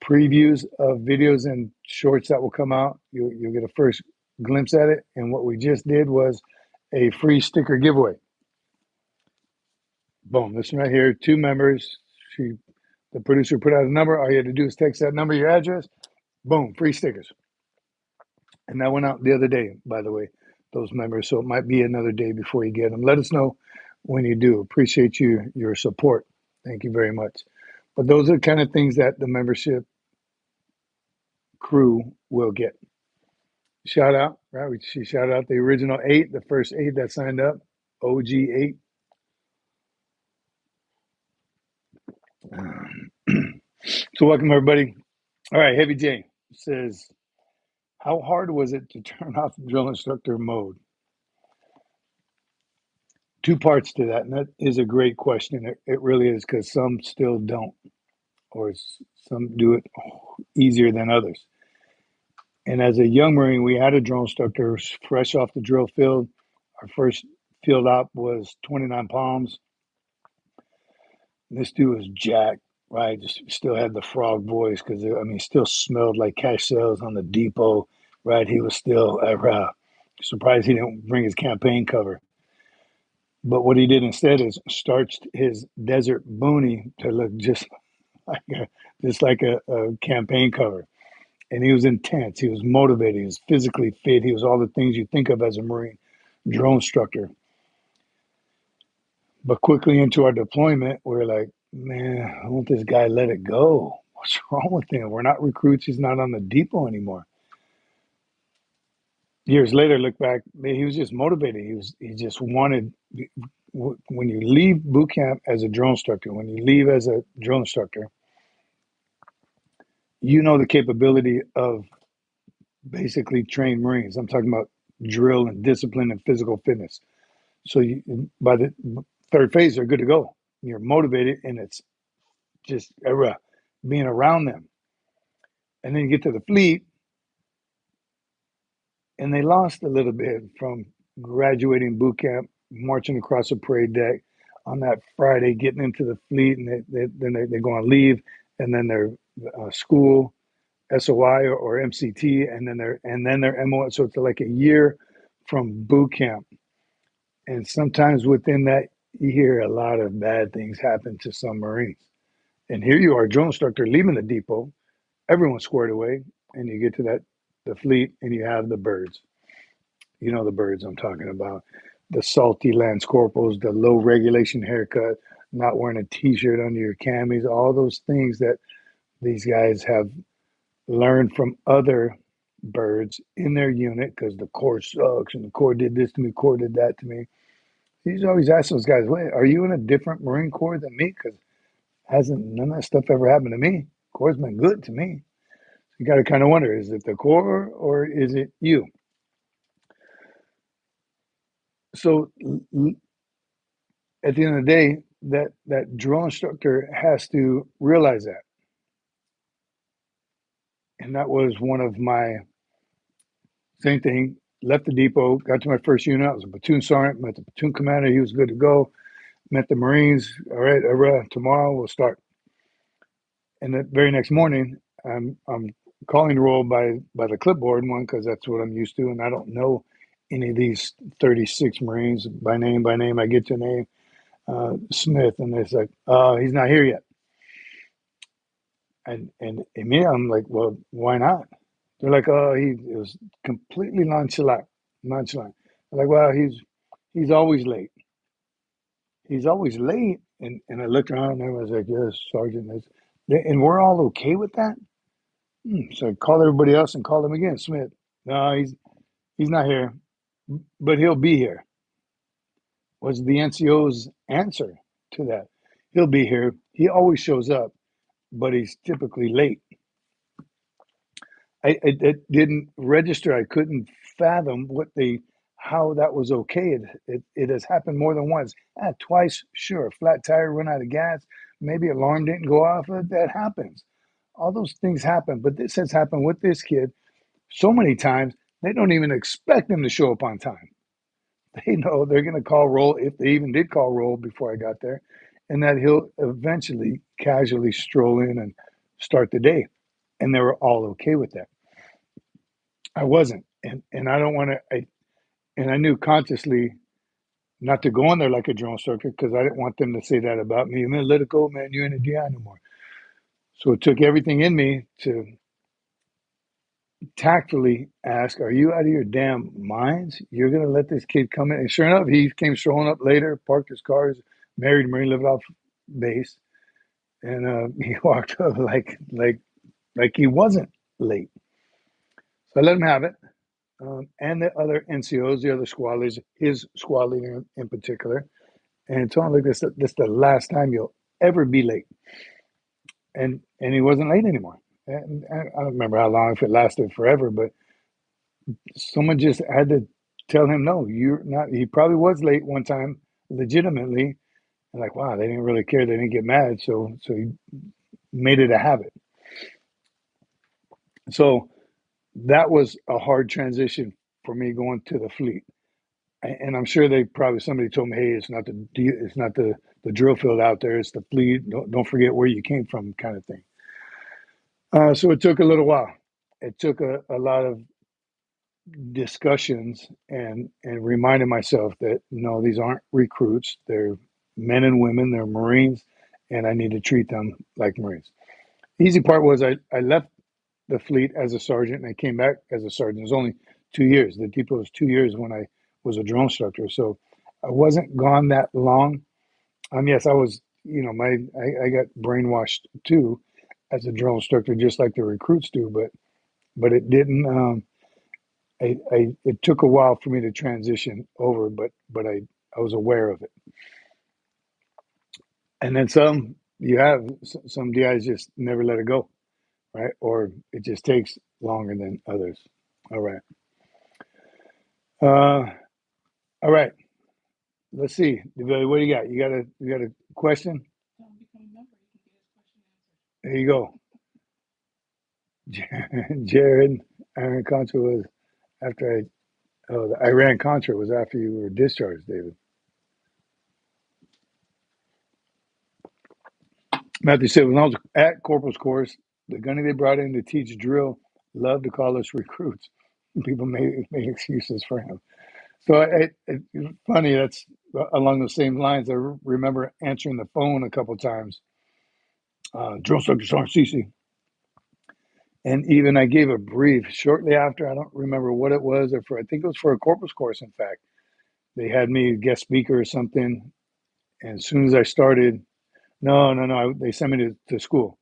previews of videos and shorts that will come out. You'll get a first glimpse at it. And what we just did was a free sticker giveaway. Boom, this one right here, 2 members. The producer put out a number. All you had to do is text that number, your address. Boom, free stickers. And that went out the other day, by the way, those members. So it might be another day before you get them. Let us know when you do. Appreciate your support. Thank you very much. But those are the kind of things that the membership crew will get. Shout out, right? She shouted out the original 8, the first 8 that signed up, OG 8. So welcome everybody. All right, Heavy J says, how hard was it to turn off drill instructor mode? 2 parts to that, and that is a great question. It really is, because some still don't, or some do it easier than others. And as a young Marine, we had a drill instructor fresh off the drill field. Our first field op was 29 Palms. This dude was jacked, right? Just still had the frog voice, because still smelled like cash sales on the depot, right? He was still surprised he didn't bring his campaign cover. But what he did instead is starched his desert boonie to look just like a campaign cover. And he was intense. He was motivated. He was physically fit. He was all the things you think of as a Marine drill instructor. But quickly into our deployment, we're like, man, I want this guy let it go. What's wrong with him? We're not recruits. He's not on the depot anymore. Years later, look back, man, he was just motivated. He just wanted. When you leave boot camp as a drill instructor, when you leave as a drill instructor, you know the capability of basically trained Marines. I'm talking about drill and discipline and physical fitness. So by the 3rd phase, they're good to go. You're motivated, and it's just being around them. And then you get to the fleet, and they lost a little bit from graduating boot camp, marching across the parade deck on that Friday, getting into the fleet, and then they go on leave, and then their school, SOI or MCT, and then their MO. So it's like a year from boot camp. And sometimes within that year, a lot of bad things happen to some Marines. And here you are, drill instructor, leaving the depot, everyone's squared away, and you get to the fleet, and you have the birds. You know the birds I'm talking about. The salty Lance Corporals, the low regulation haircut, not wearing a t-shirt under your camis, all those things that these guys have learned from other birds in their unit, because the Corps sucks, and the Corps did this to me, Corps did that to me. He's always asked those guys, wait, are you in a different Marine Corps than me? Because none of that stuff ever happened to me. Corps been good to me. You got to kind of wonder, is it the Corps or is it you? So at the end of the day, that drill instructor has to realize that. And that was one of my, same thing, left the depot, got to my first unit. I was a platoon sergeant, met the platoon commander. He was good to go. Met the Marines. All right, tomorrow we'll start. And the very next morning, I'm calling roll by the clipboard, one, because that's what I'm used to, and I don't know any of these 36 Marines by name. I get to name Smith, and it's like, he's not here yet. And me, I'm like, well, why not? They're like, he was completely nonchalant. I'm like, well, he's always late. He's always late. And I looked around, and everyone's like, yes, Sergeant. And we're all okay with that? So I called everybody else and called him again. Smith, no, he's not here, but he'll be here. Was the NCO's answer to that. He'll be here. He always shows up, but he's typically late. It didn't register. I couldn't fathom how that was okay. It has happened more than once. Twice, sure. Flat tire, run out of gas. Maybe alarm didn't go off. That happens. All those things happen. But this has happened with this kid so many times, they don't even expect him to show up on time. They know they're going to call roll, if they even did call roll before I got there, and that he'll eventually casually stroll in and start the day. And they were all okay with that. I wasn't. And I don't want to, and I knew consciously not to go in there like a drill instructor because I didn't want them to say that about me. Man, let it go, man. You ain't a DI no more. So it took everything in me to tactfully ask, are you out of your damn minds? You're going to let this kid come in? And sure enough, he came strolling up later, parked his car, married Marine, lived off base. And he walked up like he wasn't late. So I let him have it. And the other NCOs, the other squad leaders, his squad leader in particular, and told him, like, this is the last time you'll ever be late. And he wasn't late anymore. And I don't remember how long, if it lasted forever, but someone just had to tell him, no, you're not. He probably was late one time, legitimately. And like, wow, they didn't really care. They didn't get mad. So he made it a habit. So that was a hard transition for me going to the fleet. And I'm sure somebody told me, hey, it's not the drill field out there, it's the fleet. Don't forget where you came from, kind of thing. So it took a little while. It took a lot of discussions and reminding myself that no, these aren't recruits. They're men and women. They're Marines, and I need to treat them like Marines. The easy part was I left the fleet as a sergeant and I came back as a sergeant. It was only 2 years. The depot was 2 years when I was a drill instructor. So I wasn't gone that long. Yes, I was, I got brainwashed too as a drill instructor, just like the recruits do, but it didn't, it took a while for me to transition over, but I was aware of it. And then some DIs just never let it go, right? Or it just takes longer than others. All right. All right. Let's see. What do you got? You got a question? There you go. Jared, Iran Contra was after the Iran Contra was after you were discharged, David. Matthew said, when I was at Corporal's course, the gunny they brought in to teach drill loved to call us recruits. People made excuses for him. So it's funny, that's along the same lines. I remember answering the phone a couple times. Drill Instructor Sergeant Cece. And even I gave a brief shortly after. I don't remember what it was, I think it was for a corpus course, in fact. They had me guest speaker or something. And as soon as I started, no, they sent me to school.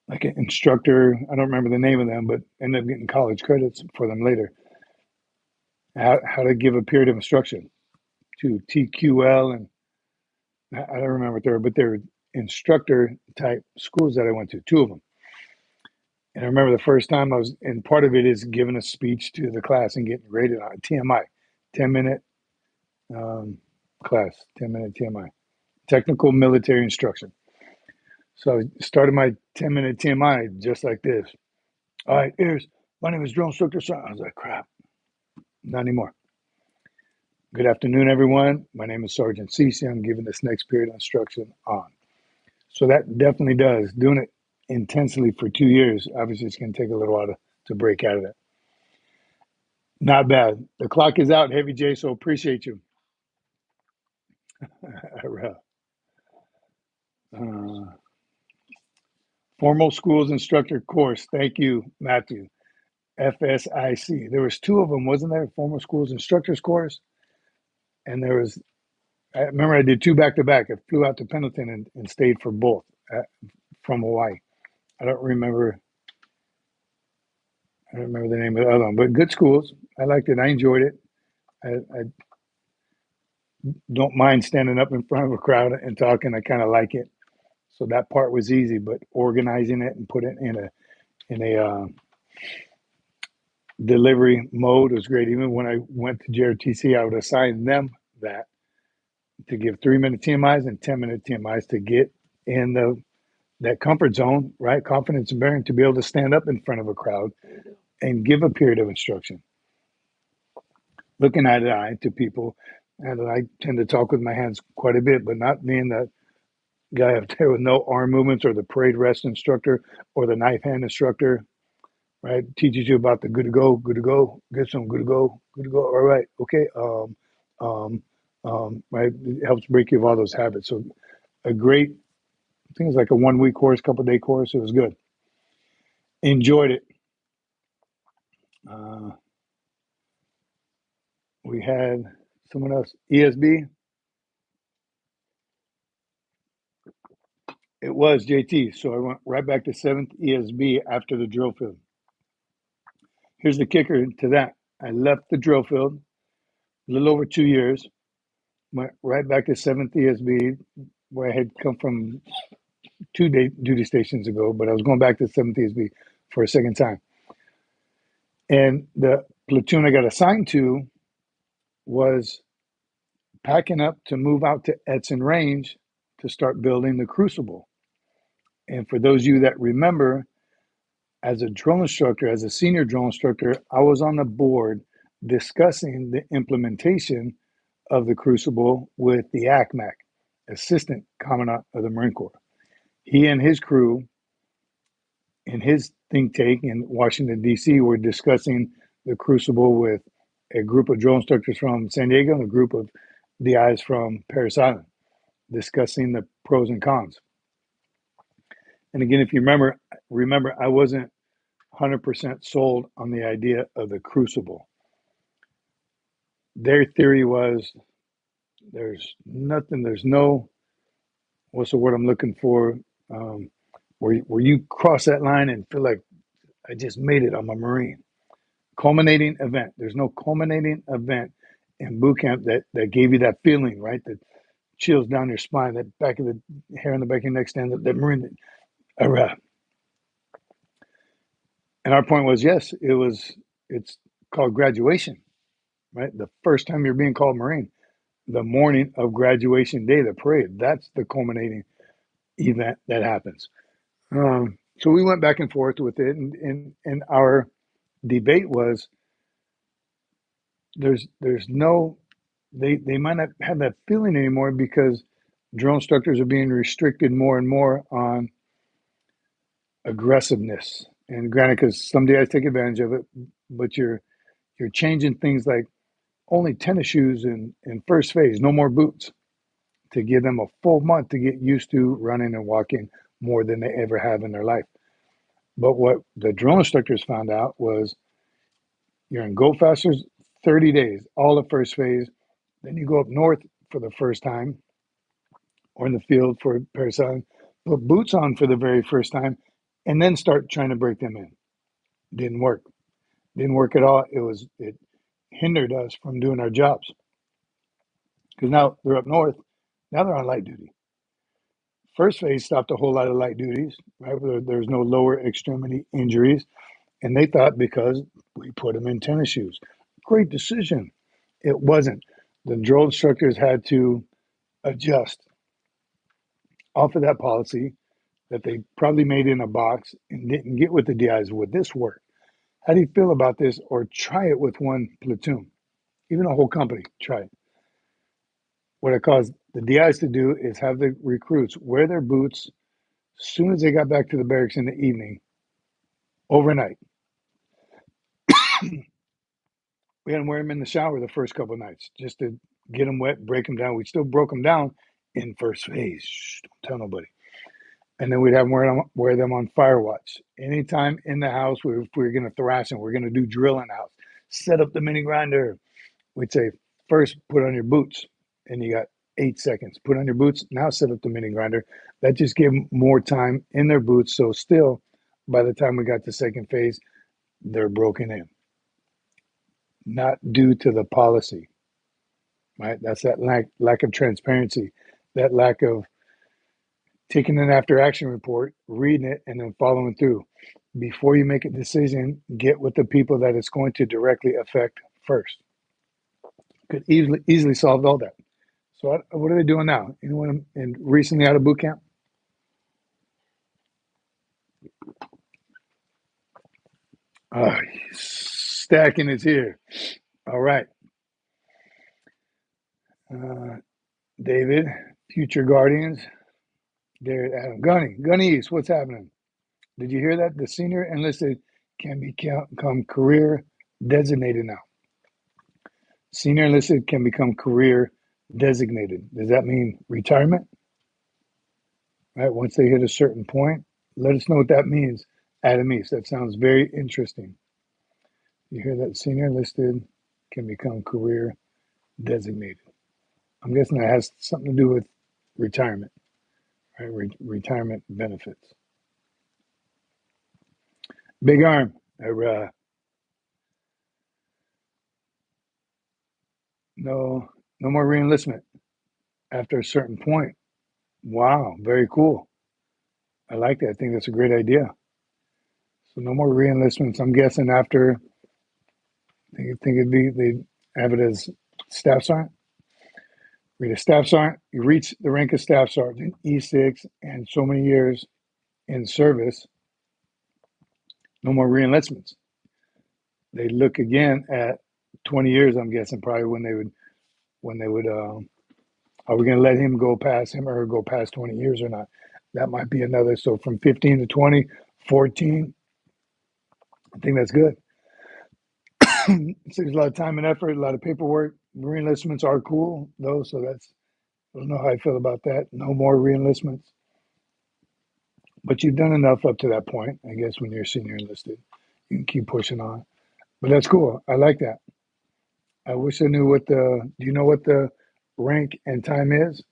Like an instructor, I don't remember the name of them, but ended up getting college credits for them later. How to give a period of instruction to TQL, and I don't remember what they were, but they were instructor type schools that I went to, 2 of them. And I remember the first time I was, and part of it is giving a speech to the class and getting graded on TMI, 10-minute class, 10-minute TMI, technical military instruction. So I started my 10-minute TMI just like this. All right, my name is Drill Instructor. I was like, crap, not anymore. Good afternoon, everyone. My name is Sergeant Cece. I'm giving this next period of instruction on. So that definitely does. Doing it intensely for 2 years, obviously it's going to take a little while to break out of it. Not bad. The clock is out, Heavy J, so appreciate you. Formal Schools Instructor Course. Thank you, Matthew. FSIC. There was 2 of them, wasn't there? Formal Schools Instructors Course. And I remember I did 2 back-to-back. I flew out to Pendleton and stayed for both from Hawaii. I don't remember the name of the other one, but good schools. I liked it. I enjoyed it. I don't mind standing up in front of a crowd and talking. I kind of like it. So that part was easy, but organizing it and put it in a delivery mode was great. Even when I went to JRTC, I would assign them that to give 3-minute TMIs and 10-minute TMIs to get in that comfort zone, right? Confidence and bearing to be able to stand up in front of a crowd and give a period of instruction. Looking eye to eye to people. And I tend to talk with my hands quite a bit, but not being that guy up there with no arm movements or the parade rest instructor or the knife hand instructor, right? Teaches you about the good to go, get some good to go. All right, okay. Right? It helps break you of all those habits. So a great, I think it's like a 1 week course, couple day course. It was good. Enjoyed it. Uh, we had someone else, ESB. It was JT. So I went right back to 7th ESB after the drill field. Here's the kicker to that. I left the drill field a little over 2 years, went right back to 7th ESB, where I had come from 2 duty stations ago, but I was going back to 7th ESB for a second time. And the platoon I got assigned to was packing up to move out to Edson Range to start building the Crucible. And for those of you that remember, as a drill instructor, as a senior drill instructor, I was on the board discussing the implementation of the Crucible with the ACMAC, Assistant Commandant of the Marine Corps. He and his crew in his think tank in Washington, D.C., were discussing the Crucible with a group of drill instructors from San Diego and a group of DIs from Parris Island, discussing the pros and cons. And again, if you remember, I wasn't 100% sold on the idea of the Crucible. Their theory was there's no, what's the word I'm looking for? Where you cross that line and feel like I just made it, I'm a Marine. Culminating event. There's no culminating event in boot camp that gave you that feeling, right? That chills down your spine, that back of the hair on the back of your neck stand, that Marine. And our point was, yes, it's called graduation, right? The first time you're being called Marine, the morning of graduation day, the parade, that's the culminating event that happens. So we went back and forth with it, and our debate was there's no, they might not have that feeling anymore because drill instructors are being restricted more and more on aggressiveness. And granted, because some guys take advantage of it, but you're changing things like only tennis shoes in first phase, no more boots, to give them a full month to get used to running and walking more than they ever have in their life. But what the drill instructors found out was you're in Go Fasters 30 days, all the first phase. Then you go up north for the first time or in the field for Parris Island, put boots on for the very first time, and then start trying to break them in. Didn't work. Didn't work at all. It hindered us from doing our jobs. Because now they're up north. Now they're on light duty. First phase stopped a whole lot of light duties, right? There's no lower extremity injuries. And they thought because we put them in tennis shoes. Great decision. It wasn't. The drill instructors had to adjust off of that policy that they probably made in a box and didn't get with the DIs. Would this work? How do you feel about this? Or try it with one platoon, even a whole company. Try it. What it caused the DIs to do is have the recruits wear their boots as soon as they got back to the barracks in the evening, overnight. We had them wear them in the shower the first couple of nights just to get them wet, break them down. We still broke them down in first phase. Shh, don't tell nobody. And then we'd have them wear them on fire watch. Anytime in the house, if we were going to thrash and we're going to do drill in the house, set up the mini grinder. We'd say, first, put on your boots. And you got 8 seconds. Put on your boots. Now set up the mini grinder. That just gave them more time in their boots. So still, by the time we got to second phase, they're broken in. Not due to the policy, right? That's that lack of transparency, that lack of taking an after action report, reading it, and then following through. Before you make a decision, get with the people that it's going to directly affect first. Could easily solve all that. So what are they doing now? Anyone recently out of boot camp? Stacking is here. All right. David, Future Guardians. There, Adam. Gunny East, what's happening? Did you hear that? The senior enlisted can become career designated now. Senior enlisted can become career designated. Does that mean retirement? Right, once they hit a certain point, let us know what that means. Adam East, that sounds very interesting. You hear that? Senior enlisted can become career designated. I'm guessing that has something to do with retirement, right? Retirement benefits. Big Arm, no more reenlistment after a certain point. Wow, very cool. I like that. I think that's a great idea. So no more reenlistments. I'm guessing after, I think it'd be, they have it as staff sergeant. Read a staff sergeant, you reach the rank of staff sergeant, E6, and so many years in service, no more reenlistments. They look again at 20 years, I'm guessing, probably when they would, are we going to let him go past him or go past 20 years or not? That might be another. So from 15 to 20, 14, I think that's good. It saves a lot of time and effort, a lot of paperwork. Reenlistments are cool, though, so that's, I don't know how I feel about that. No more reenlistments. But you've done enough up to that point, I guess, when you're senior enlisted. You can keep pushing on. But that's cool. I like that. I wish I knew do you know what the rank and time is?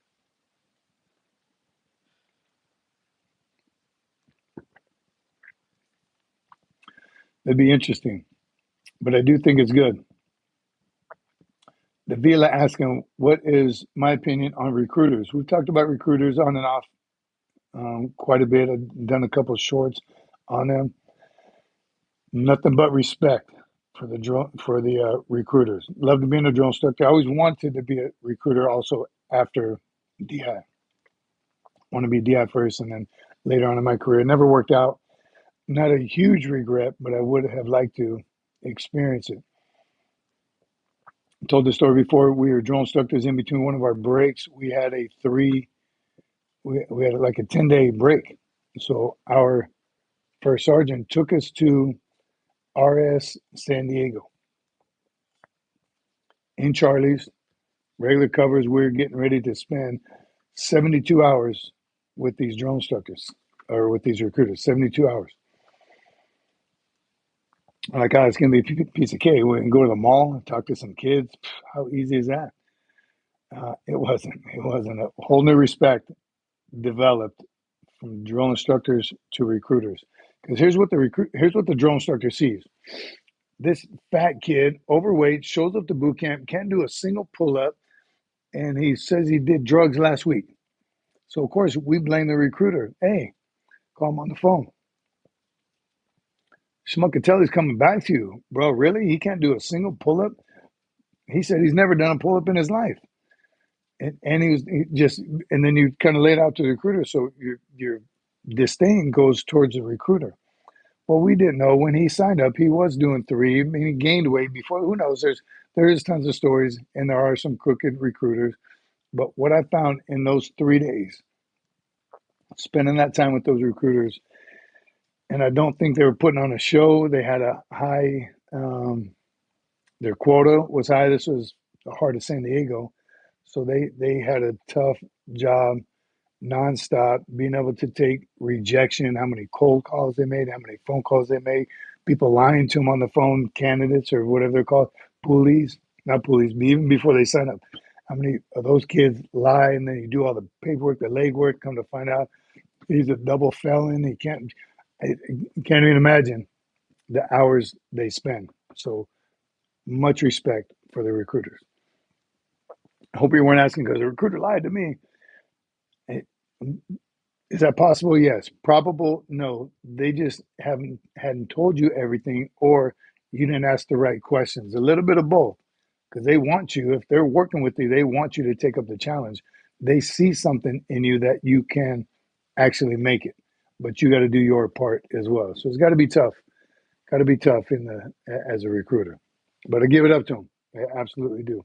That'd be interesting. But I do think it's good. The Vila asking, what is my opinion on recruiters? We've talked about recruiters on and off quite a bit. I've done a couple of shorts on them. Nothing but respect for the recruiters. Love to be in a drone instructor. I always wanted to be a recruiter also after DI. Want to be DI first and then later on in my career. It never worked out. Not a huge regret, but I would have liked to experience it. I told the story before. We were drone instructors. In between one of our breaks, we had we had like a 10-day break. So our first sergeant took us to RS San Diego in Charlie's, regular covers. We're getting ready to spend 72 hours with these drone instructors or with these recruiters, 72 hours. I'm like, oh, it's going to be a piece of cake. We can go to the mall and talk to some kids. How easy is that? It wasn't. It wasn't. A whole new respect developed from drone instructors to recruiters. Because here's what the drone instructor sees. This fat kid, overweight, shows up to boot camp, can't do a single pull-up, and he says he did drugs last week. So, of course, we blame the recruiter. Hey, call him on the phone. Schmuckatelli's coming back to you. Bro, really? He can't do a single pull-up? He said he's never done a pull-up in his life. And then you kind of lay it out to the recruiter. So your disdain goes towards the recruiter. Well, we didn't know when he signed up, he was doing 3. I mean, he gained weight before. Who knows? There is tons of stories, and there are some crooked recruiters. But what I found in those 3 days, spending that time with those recruiters, and I don't think they were putting on a show. They had a high, their quota was high. This was the heart of San Diego. So they had a tough job nonstop, being able to take rejection, how many cold calls they made, how many phone calls they made, people lying to them on the phone, candidates or whatever they're called, Poolees, not Poolees, but even before they sign up, how many of those kids lie, and then you do all the paperwork, the legwork, come to find out he's a double felon. You can't even imagine the hours they spend. So much respect for the recruiters. I hope you weren't asking because the recruiter lied to me. Is that possible? Yes. Probable? No. They just hadn't told you everything, or you didn't ask the right questions. A little bit of both, because they want you. If they're working with you, they want you to take up the challenge. They see something in you that you can actually make it, but you got to do your part as well. So it's got to be tough. Got to be tough as a recruiter. But I give it up to them. I absolutely do.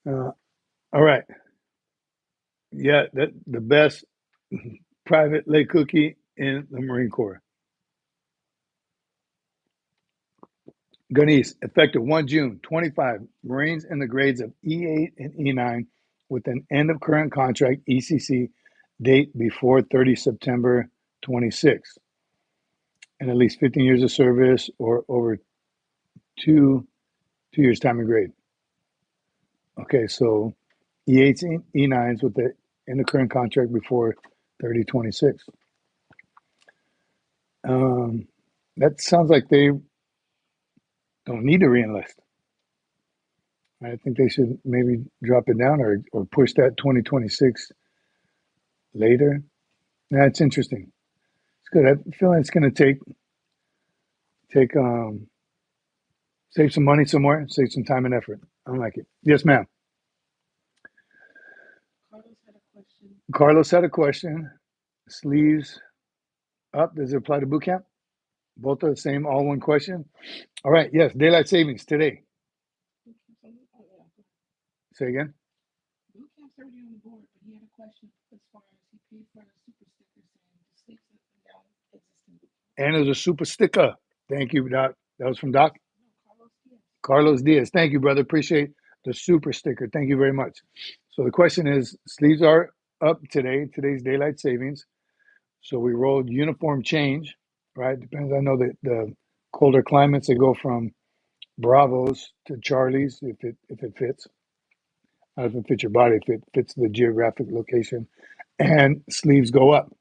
All right. Yeah, the best private lay cookie in the Marine Corps. Gunnies, effective 1 June 25, Marines in the grades of E8 and E9 with an end of current contract ECC date before 30 September 26, and at least 15 years of service or over two years time and grade. Okay, so E8s and E9s with the end of current contract before 30/26. That sounds like they don't need to reenlist. I think they should maybe drop it down or push that 2026 later. That's interesting. It's good. I feel like it's going to take save some money somewhere, save some time and effort. I like it. Yes, ma'am. Carlos had a question. Sleeves up. Does it apply to boot camp? Both are the same. All one question. All right. Yes. Daylight savings today. Say again. Boot camp's already on the board, but he had a question as far as he paid for a super sticker saying the sleeps up and down existing boot camp. And there's a super sticker. Thank you, Doc. That was from Doc. No, Carlos Diaz. Carlos Diaz. Thank you, brother. Appreciate the super sticker. Thank you very much. So the question is, sleeves are up today. Today's daylight savings. So we rolled uniform change, right? Depends. I know that the colder climates, they go from Bravos to Charlies if it fits. Not if it fits your body, if it fits the geographic location. And sleeves go up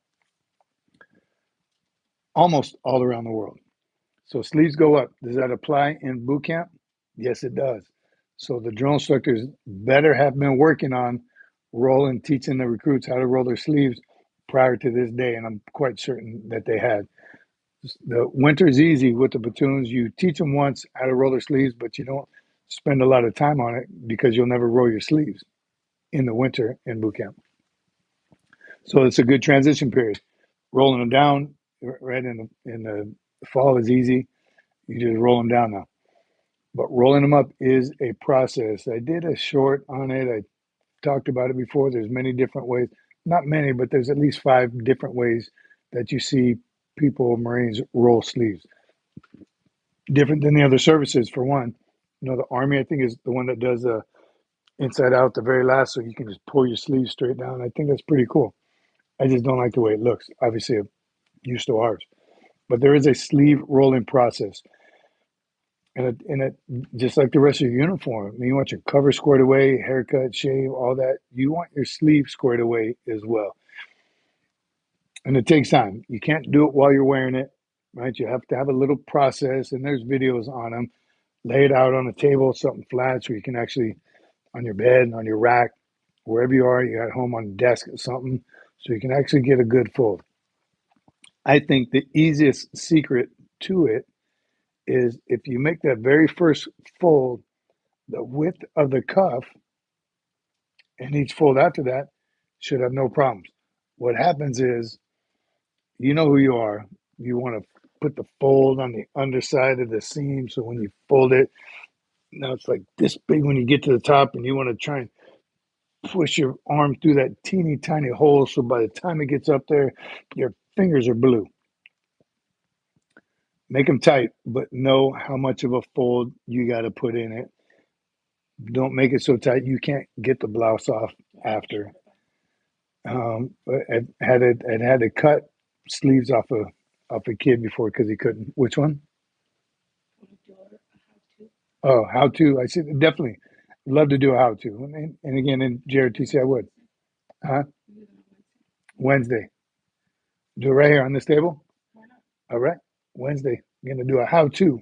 almost all around the world. So sleeves go up. Does that apply in boot camp? Yes, it does. So the drill instructors better have been working on teaching the recruits how to roll their sleeves prior to this day, and I'm quite certain that they had. The winter's easy with the platoons. You teach them once how to roll their sleeves, but you don't spend a lot of time on it because you'll never roll your sleeves in the winter in boot camp. So it's a good transition period. Rolling them down right in the fall is easy. You just roll them down now. But rolling them up is a process. I did a short on it. I talked about it before. There's many different ways. Not many, but there's at least 5 different ways that you see people, Marines, roll sleeves. Different than the other services, for one. You know, the Army, I think, is the one that does the inside out, the very last, so you can just pull your sleeves straight down. I think that's pretty cool. I just don't like the way it looks. Obviously, I'm used to ours. But there is a sleeve rolling process. And it just like the rest of your uniform. You want your cover squared away, haircut, shave, all that. You want your sleeve squared away as well. And it takes time. You can't do it while you're wearing it, right? You have to have a little process, and there's videos on them. Lay it out on a table, something flat, so you can actually, on your bed, on your rack, wherever you are, you're at home on a desk or something, so you can actually get a good fold. I think the easiest secret to it is if you make that very first fold the width of the cuff, and each fold after that should have no problems. What happens is, you know who you are. You want to put the fold on the underside of the seam, so when you fold it, now it's like this big when you get to the top, and you want to try and push your arm through that teeny tiny hole, so by the time it gets up there, your fingers are blue. Make them tight, but know how much of a fold you got to put in it. Don't make it so tight you can't get the blouse off after. I had to cut sleeves off a kid before because he couldn't. Which one? Oh, how to? I said definitely. Love to do a how to. And again, in JRTC, I would. Huh? Wednesday. Do it right here on this table? All right. Wednesday. I'm going to do a how to.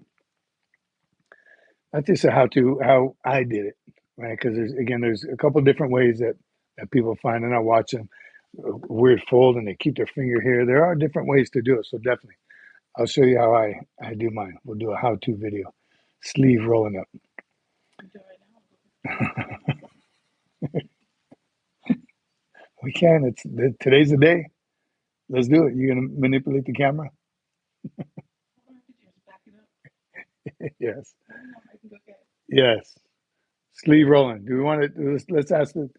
Not just a how I did it, right? Because there's a couple different ways that people find, and I watch them weird fold and they keep their finger here. There are different ways to do it, so definitely, I'll show you how I do mine. We'll do a how-to video, sleeve rolling up. We can. Today's the day. Let's do it. You gonna manipulate the camera? Yes. Yes. Sleeve rolling. Do we want to? Let's ask the.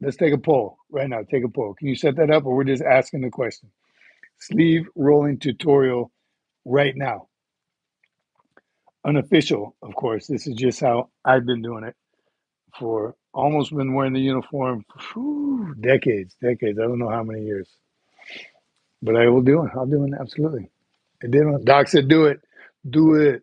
Let's take a poll right now. Take a poll. Can you set that up, or we're just asking the question? Sleeve rolling tutorial right now. unofficial, of course. This is just how I've been doing it for almost been wearing the uniform for decades. I don't know how many years, but I will do it. I'll do it absolutely. I did. Doc said, "Do it, do it."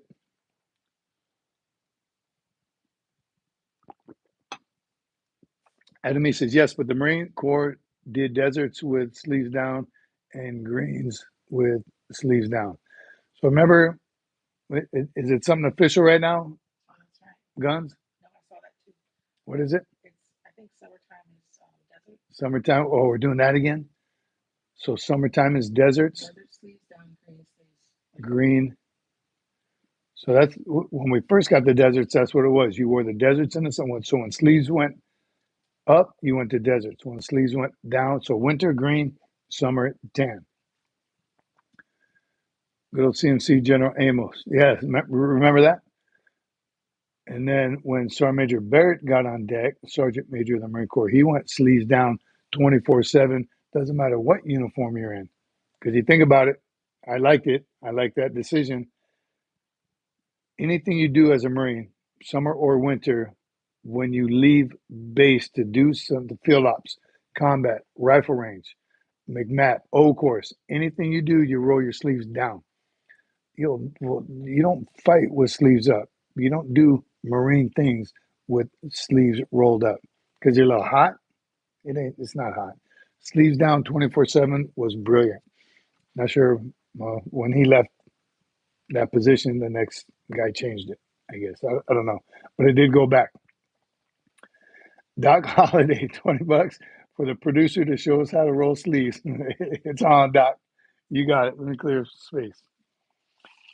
Adami says yes, but the Marine Corps did deserts with sleeves down and greens with sleeves down. So remember, is it something official right now? Oh, that's right. Guns? No, I saw that too. What is it? It's, I think summertime is desert. Summertime? Oh, we're doing that again? So summertime is deserts, Desert sleeves down, green sleeves. green. So that's when we first got the deserts, that's what it was. You wore the deserts in the summer. So when sleeves went up, you went to deserts. When sleeves went down, so winter green, summer tan. Good old CMC General Amos. Yes, remember that? And then when Sergeant Major Barrett got on deck, Sergeant Major of the Marine Corps, he went sleeves down 24/7. Doesn't matter what uniform you're in. Because you think about it, I liked it. I like that decision. Anything you do as a Marine, summer or winter, when you leave base to do some field ops, combat, rifle range, McMat, O course, anything you do, you roll your sleeves down. You don't fight with sleeves up. You don't do Marine things with sleeves rolled up because you're a little hot. It's not hot. Sleeves down 24/7 was brilliant. Not sure when he left that position, the next guy changed it. I guess I don't know, but it did go back. Doc Holiday, $20 for the producer to show us how to roll sleeves. It's on, Doc. You got it. Let me clear space.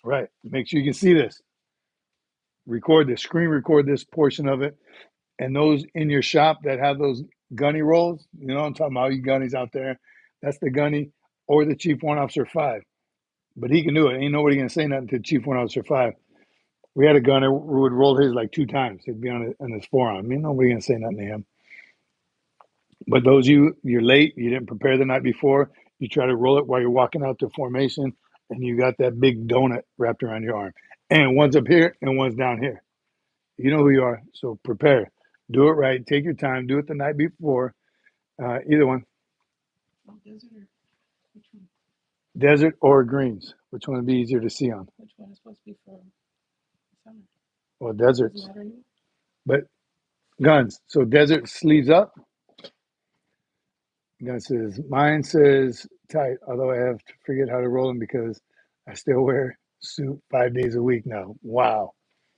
Right. Make sure you can see this. Record this. Screen record this portion of it. And those in your shop that have those gunny rolls, you know what I'm talking about, you gunnies out there. That's the gunny or the Chief Warrant Officer 5. But he can do it. Ain't nobody gonna say nothing to Chief Warrant Officer 5. We had a gunner who would roll his like 2 times. He'd be on his forearm. I mean, nobody gonna say nothing to him. But those you're late, you didn't prepare the night before, you try to roll it while you're walking out to formation, and you got that big donut wrapped around your arm. And one's up here and one's down here. You know who you are, so prepare. Do it right. Take your time. Do it the night before. Either one, Oh, desert or which one? desert or greens. Which one would be easier to see on? Which one is supposed to be for summer? Well, Doesn't deserts, matter to you? but guns. So desert sleeves up. Gun says, mine says tight, although I have to forget how to roll them because I still wear suit 5 days a week now. Wow.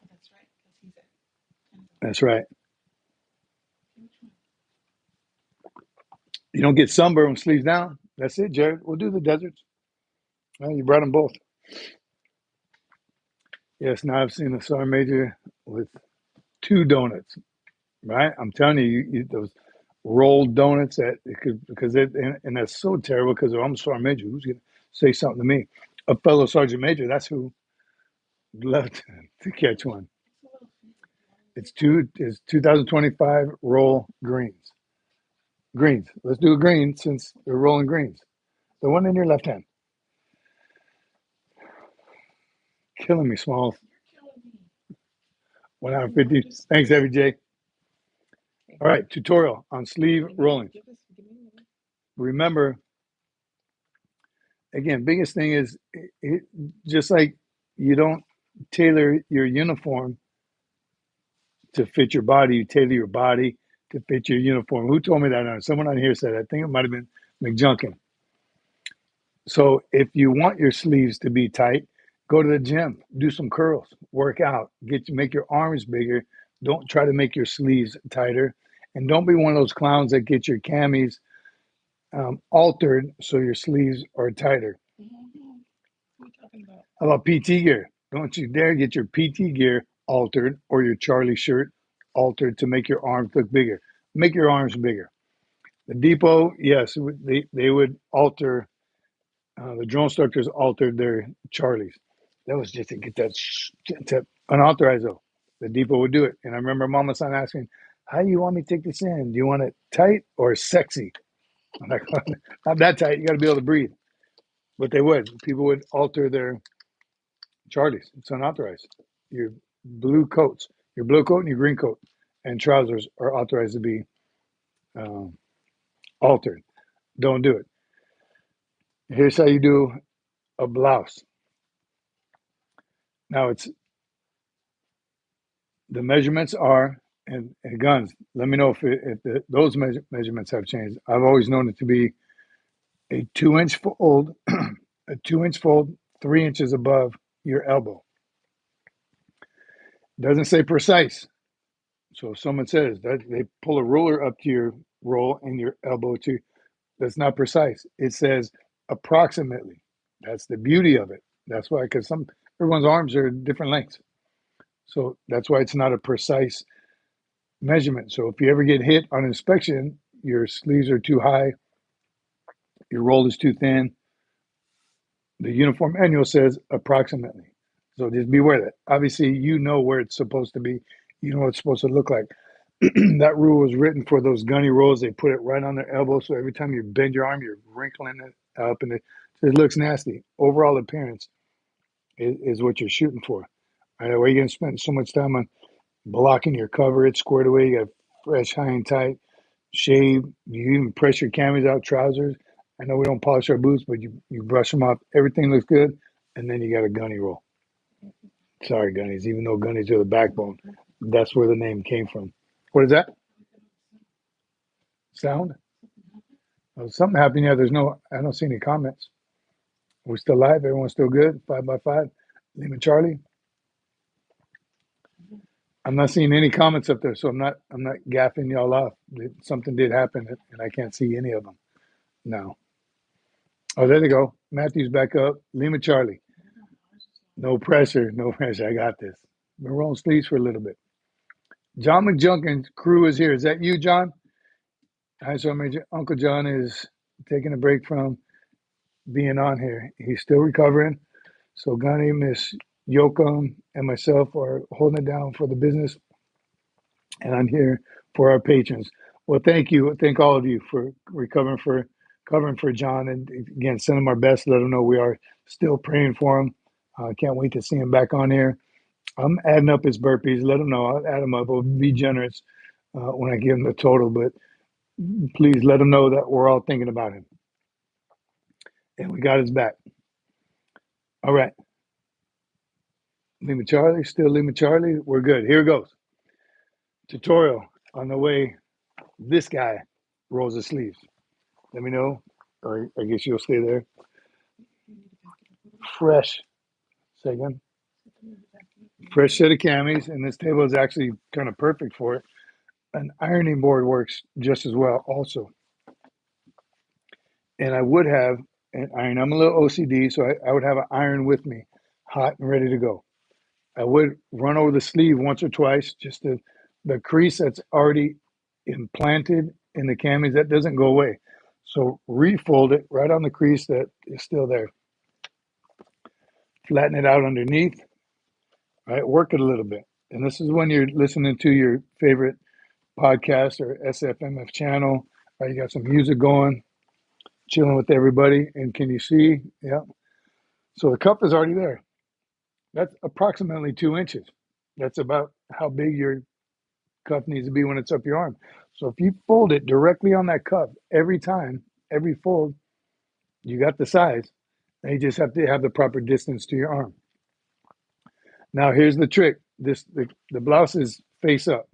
Oh, that's right, because he's at 10. That's right. Which one? You don't get sunburn with sleeves down. That's it, Jared. We'll do the deserts. Well, you brought them both. Yes, now I've seen a sergeant major with 2 donuts, right? I'm telling you, those rolled donuts that it could, because and that's so terrible because I'm a sergeant major. Who's going to say something to me? A fellow sergeant major, that's who left to catch one. It's a little faded. It's 2025 roll greens. Greens. Let's do a green since they're rolling greens. The one in your left hand. Killing me, Smalls. You're killing me. 150. Thanks, Heavy J. All right, tutorial on sleeve rolling. Give me a minute. Remember, again, biggest thing is just like you don't tailor your uniform to fit your body, you tailor your body to fit your uniform. Who told me that? Someone on here said, I think it might have been McJunkin. So if you want your sleeves to be tight, go to the gym, do some curls, work out, make your arms bigger. Don't try to make your sleeves tighter. And don't be one of those clowns that get your camis altered so your sleeves are tighter. Mm-hmm. What are you talking about? How about PT gear? Don't you dare get your PT gear altered or your Charlie shirt altered to make your arms look bigger. Make your arms bigger. The depot, yes, they would alter. The drone instructors altered their Charlies. That was just to get that to unauthorized though. The depot would do it. And I remember Mama San asking, how do you want me to take this in? Do you want it tight or sexy? I'm like, not that tight. You got to be able to breathe. But they would. People would alter their Charlies. It's unauthorized. your blue coats, your blue coat and your green coat and trousers are authorized to be um, altered. Don't do it. Here's how you do a blouse. Now it's the measurements are and guns. Let me know if those measurements have changed. I've always known it to be a 2-inch fold, a 2-inch fold, 3 inches above your elbow. Doesn't say precise. So if someone says that they pull a ruler up to your roll and your elbow to, that's not precise. It says approximately. That's the beauty of it. That's why, because everyone's arms are different lengths. So that's why it's not a precise measurement. So if you ever get hit on inspection, your sleeves are too high, your roll is too thin, the uniform manual says approximately. So just beware of that. Obviously, you know where it's supposed to be. You know what it's supposed to look like. That rule was written for those gunny rolls. They put it right on their elbow. So every time you bend your arm, you're wrinkling it up and it looks nasty. Overall appearance is what you're shooting for. All right, why are you going to spend so much time on blocking your cover? It's squared away. You got fresh, high and tight, shave. You even press your camis out, trousers. I know we don't polish our boots, but you brush them off. Everything looks good. And then you got a gunny roll. Sorry, gunnies, even though gunnies are the backbone. That's where the name came from. What is that? Sound? Oh, something happened. Yeah, I don't see any comments. We're still live. Everyone's still good. 5x5. Lima Charlie. I'm not seeing any comments up there, so I'm not gaffing y'all off. Something did happen, and I can't see any of them now. Oh, there they go. Matthew's back up. Lima Charlie. No pressure. No pressure. I got this. We're rolling sleeves for a little bit. John McJunkin's crew is here. Is that you, John? Hi, so Major. Uncle John is taking a break from being on here. He's still recovering. So Gunny, Miss Yokum, and myself are holding it down for the business. And I'm here for our patrons. Well, thank you. Thank all of you for covering for John. And again, send him our best. Let him know we are still praying for him. Can't wait to see him back on here. I'm adding up his burpees. Let him know. I'll add him up. I'll be generous when I give him the total. But please let him know that we're all thinking about him. And we got his back. All right. Lima Charlie, still Lima Charlie. We're good. Here it goes. Tutorial on the way this guy rolls his sleeves. Let me know, or I guess you'll stay there. Fresh, second. Fresh set of camis, and this table is actually kind of perfect for it. An ironing board works just as well also. And I would have an iron. I'm a little OCD, so I would have an iron with me, hot and ready to go. I would run over the sleeve once or twice, just the crease that's already implanted in the camis, that doesn't go away. So refold it right on the crease that is still there. Flatten it out underneath, right? Work it a little bit. And this is when you're listening to your favorite podcast or SFMF channel, right? You got some music going, chilling with everybody. And can you see? Yeah. So the cup is already there. That's approximately 2 inches. That's about how big your cuff needs to be when it's up your arm. So if you fold it directly on that cuff every time, every fold, you got the size. And you just have to have the proper distance to your arm. Now here's the trick. The blouse is face up.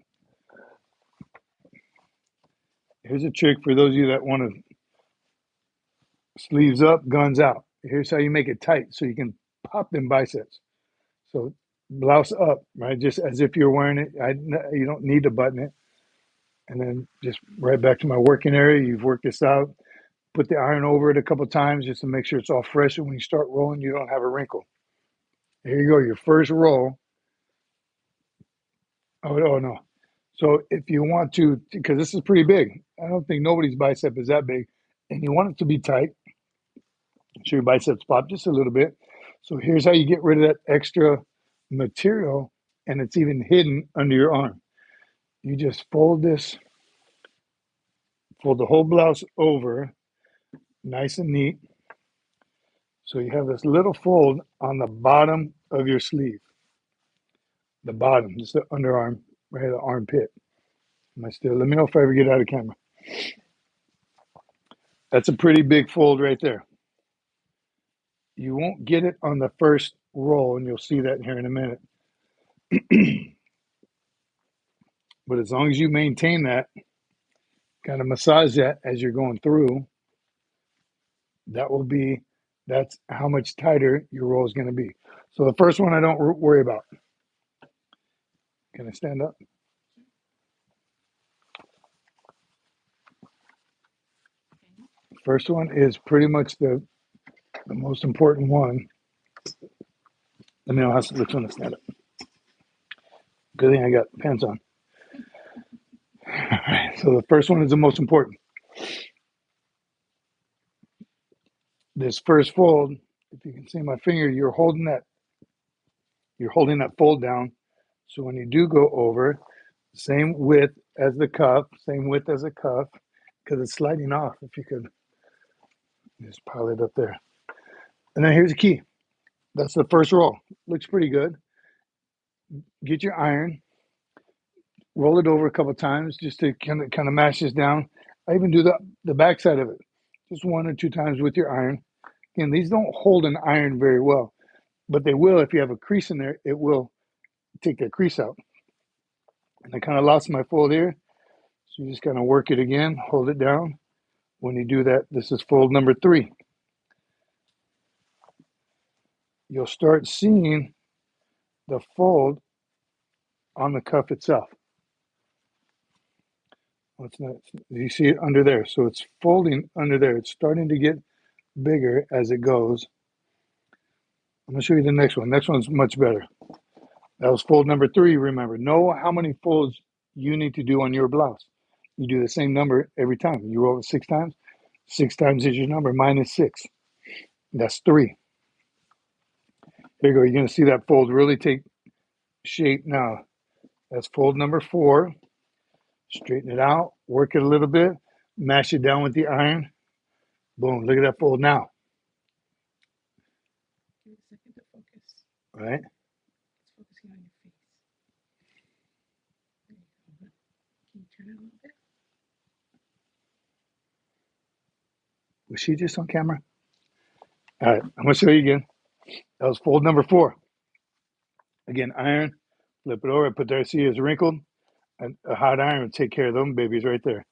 Here's a trick for those of you that want to sleeves up, guns out. Here's how you make it tight so you can pop them biceps. So blouse up, right? Just as if you're wearing it. You don't need to button it. And then just right back to my working area. You've worked this out. Put the iron over it a couple of times just to make sure it's all fresh. And when you start rolling, you don't have a wrinkle. Here you go, your first roll. Oh no. So if you want to, because this is pretty big, I don't think nobody's bicep is that big, and you want it to be tight, so your biceps pop just a little bit. So here's how you get rid of that extra material, and it's even hidden under your arm. You just fold the whole blouse over, nice and neat. So you have this little fold on the bottom of your sleeve. the bottom, just the underarm, right at the armpit. Am I still? Let me know if I ever get out of camera. That's a pretty big fold right there. You won't get it on the first roll, and you'll see that here in a minute. But as long as you maintain that, kind of massage that as you're going through, that's how much tighter your roll is going to be. So the first one I don't worry about. Can I stand up? First one is pretty much the most important one. Let me know which one to stand up. Good thing I got pants on. All right, so the first one is the most important. This first fold, if you can see my finger, you're holding that fold down. So when you do go over, same width as the cuff, because it's sliding off. If you could just pile it up there. And then here's the key. That's the first roll. Looks pretty good. Get your iron, roll it over a couple times just to kind of mash this down. I even do the back side of it, just 1 or 2 times with your iron. Again, these don't hold an iron very well, but they will if you have a crease in there. It will take that crease out. And I kind of lost my fold here, so you just kind of work it again, hold it down. When you do that, this is fold number 3. You'll start seeing the fold on the cuff itself. You see it under there, so it's folding under there. It's starting to get bigger as it goes. I'm going to show you the next one. Next one's much better. That was fold number 3. Remember, know how many folds you need to do on your blouse. You do the same number every time. You roll it 6 times. 6 times is your number, minus 6. That's 3. There you go. You're going to see that fold really take shape now. That's fold number 4. Straighten it out, work it a little bit, mash it down with the iron. Boom, look at that fold now. Give it a second to focus. All right. It's focusing on your face. There you go. Can you turn it a little bit? Was she just on camera? All right, I'm going to show you again. That was fold number 4. Again, iron, flip it over, put there, see it's wrinkled. And a hot iron will take care of them babies right there.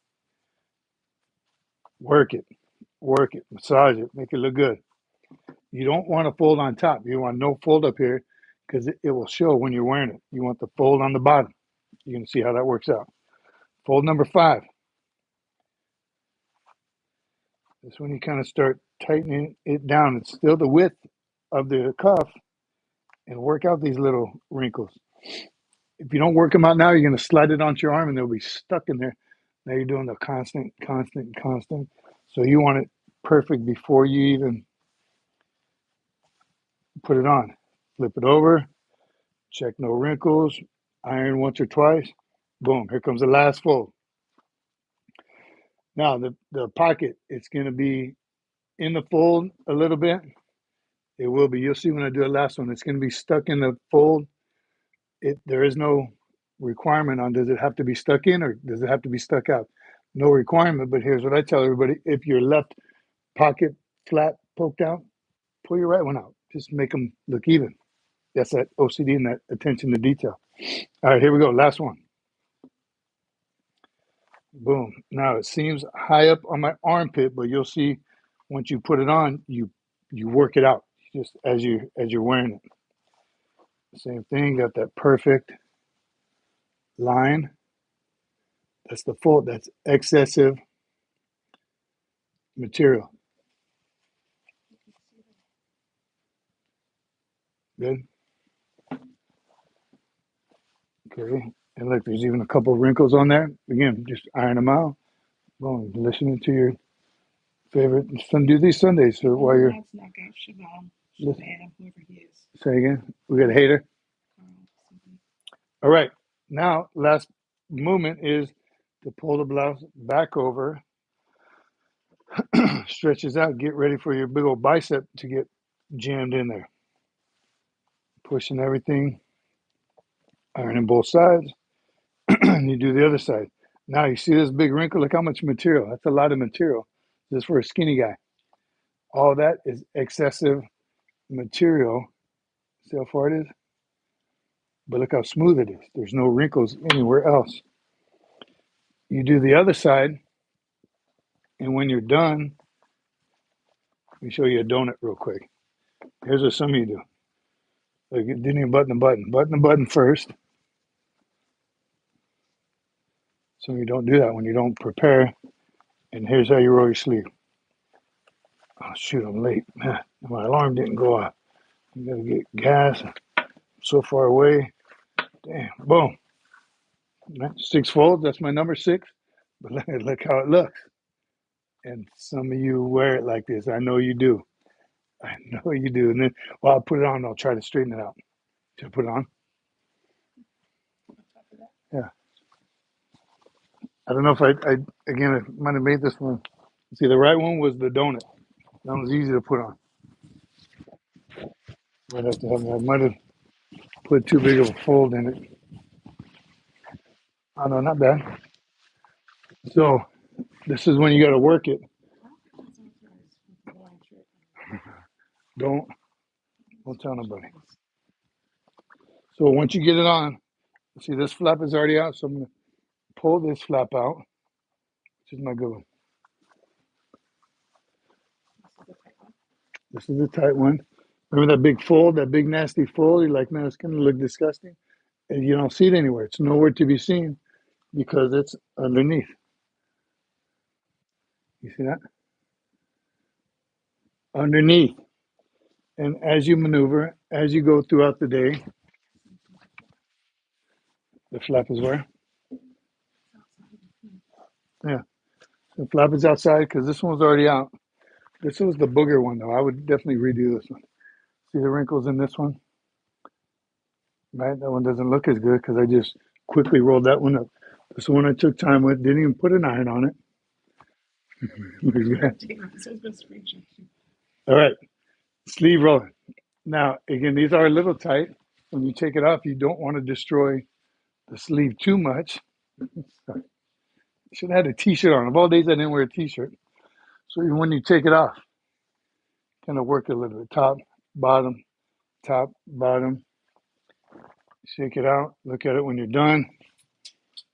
Work it, massage it, make it look good. You don't want to fold on top. You want no fold up here because it will show when you're wearing it. You want the fold on the bottom. You're going to see how that works out. Fold number 5. This one you kind of start tightening it down. It's still the width of the cuff and work out these little wrinkles. If you don't work them out now, you're going to slide it onto your arm and they'll be stuck in there. Now you're doing the constant. So you want it perfect before you even put it on. Flip it over, check no wrinkles, iron once or twice. Boom, here comes the last fold. Now the pocket, it's going to be in the fold a little bit. It will be. You'll see when I do the last one. It's going to be stuck in the fold. There is no requirement on does it have to be stuck in or does it have to be stuck out. No requirement, but here's what I tell everybody. If your left pocket flat poked out, pull your right one out. Just make them look even. That's that OCD and that attention to detail. All right, here we go. Last one. Boom. Now it seems high up on my armpit, but you'll see once you put it on, you work it out just as you're wearing it. Same thing, got that perfect line. That's the fold. That's excessive material. Good. Okay. And look, there's even a couple of wrinkles on there. Again, just iron them out. Boom. Listening to your favorite. Do these Sundays so while you're. That's knock out Shabam, whoever he is. Say again. We got a hater. All right. Now, last movement is to pull the blouse back over, stretches out, get ready for your big old bicep to get jammed in there. Pushing everything ironing both sides, and you do the other side. Now you see this big wrinkle? Look how much material. That's a lot of material just for a skinny guy. All that is excessive material. See how far it is? But look how smooth it is. There's no wrinkles anywhere else. You do the other side, and when you're done, let me show you a donut real quick. Here's what some of you do. Like, you didn't even button the button. Button the button first. Some of you don't do that when you don't prepare. And here's how you roll your sleeve. Oh, shoot, I'm late. Man, my alarm didn't go off. You gotta get gas. I'm so far away. Damn, boom. Right, 6 folds, that's my number 6. But look how it looks. And some of you wear it like this. I know you do. I know you do. And then, well, I'll put it on. I'll try to straighten it out. Should I put it on? Yeah. I don't know if I might have made this one. See, the right one was the donut. That was easy to put on. Might have to have, I might have put too big of a fold in it. Oh, no, not bad. So this is when you got to work it. Don't tell nobody. So once you get it on, see this flap is already out. So I'm going to pull this flap out, which is my good one. This is the tight one. Remember that big fold, that big nasty fold? You're like, man, it's going to look disgusting. And you don't see it anywhere. It's nowhere to be seen because it's underneath. You see that? Underneath. And as you maneuver, as you go throughout the day, the flap is where? Yeah. The flap is outside because this one was already out. This was the booger one, though. I would definitely redo this one. See the wrinkles in this one? Right? That one doesn't look as good because I just quickly rolled that one up. This one I took time with, didn't even put an iron on it. All right, sleeve rolling. Now, again, these are a little tight. When you take it off, you don't want to destroy the sleeve too much. Sorry. Should have had a t-shirt on. Of all days, I didn't wear a t-shirt. So even when you take it off, kind of work it a little bit. Top, bottom, shake it out. Look at it when you're done.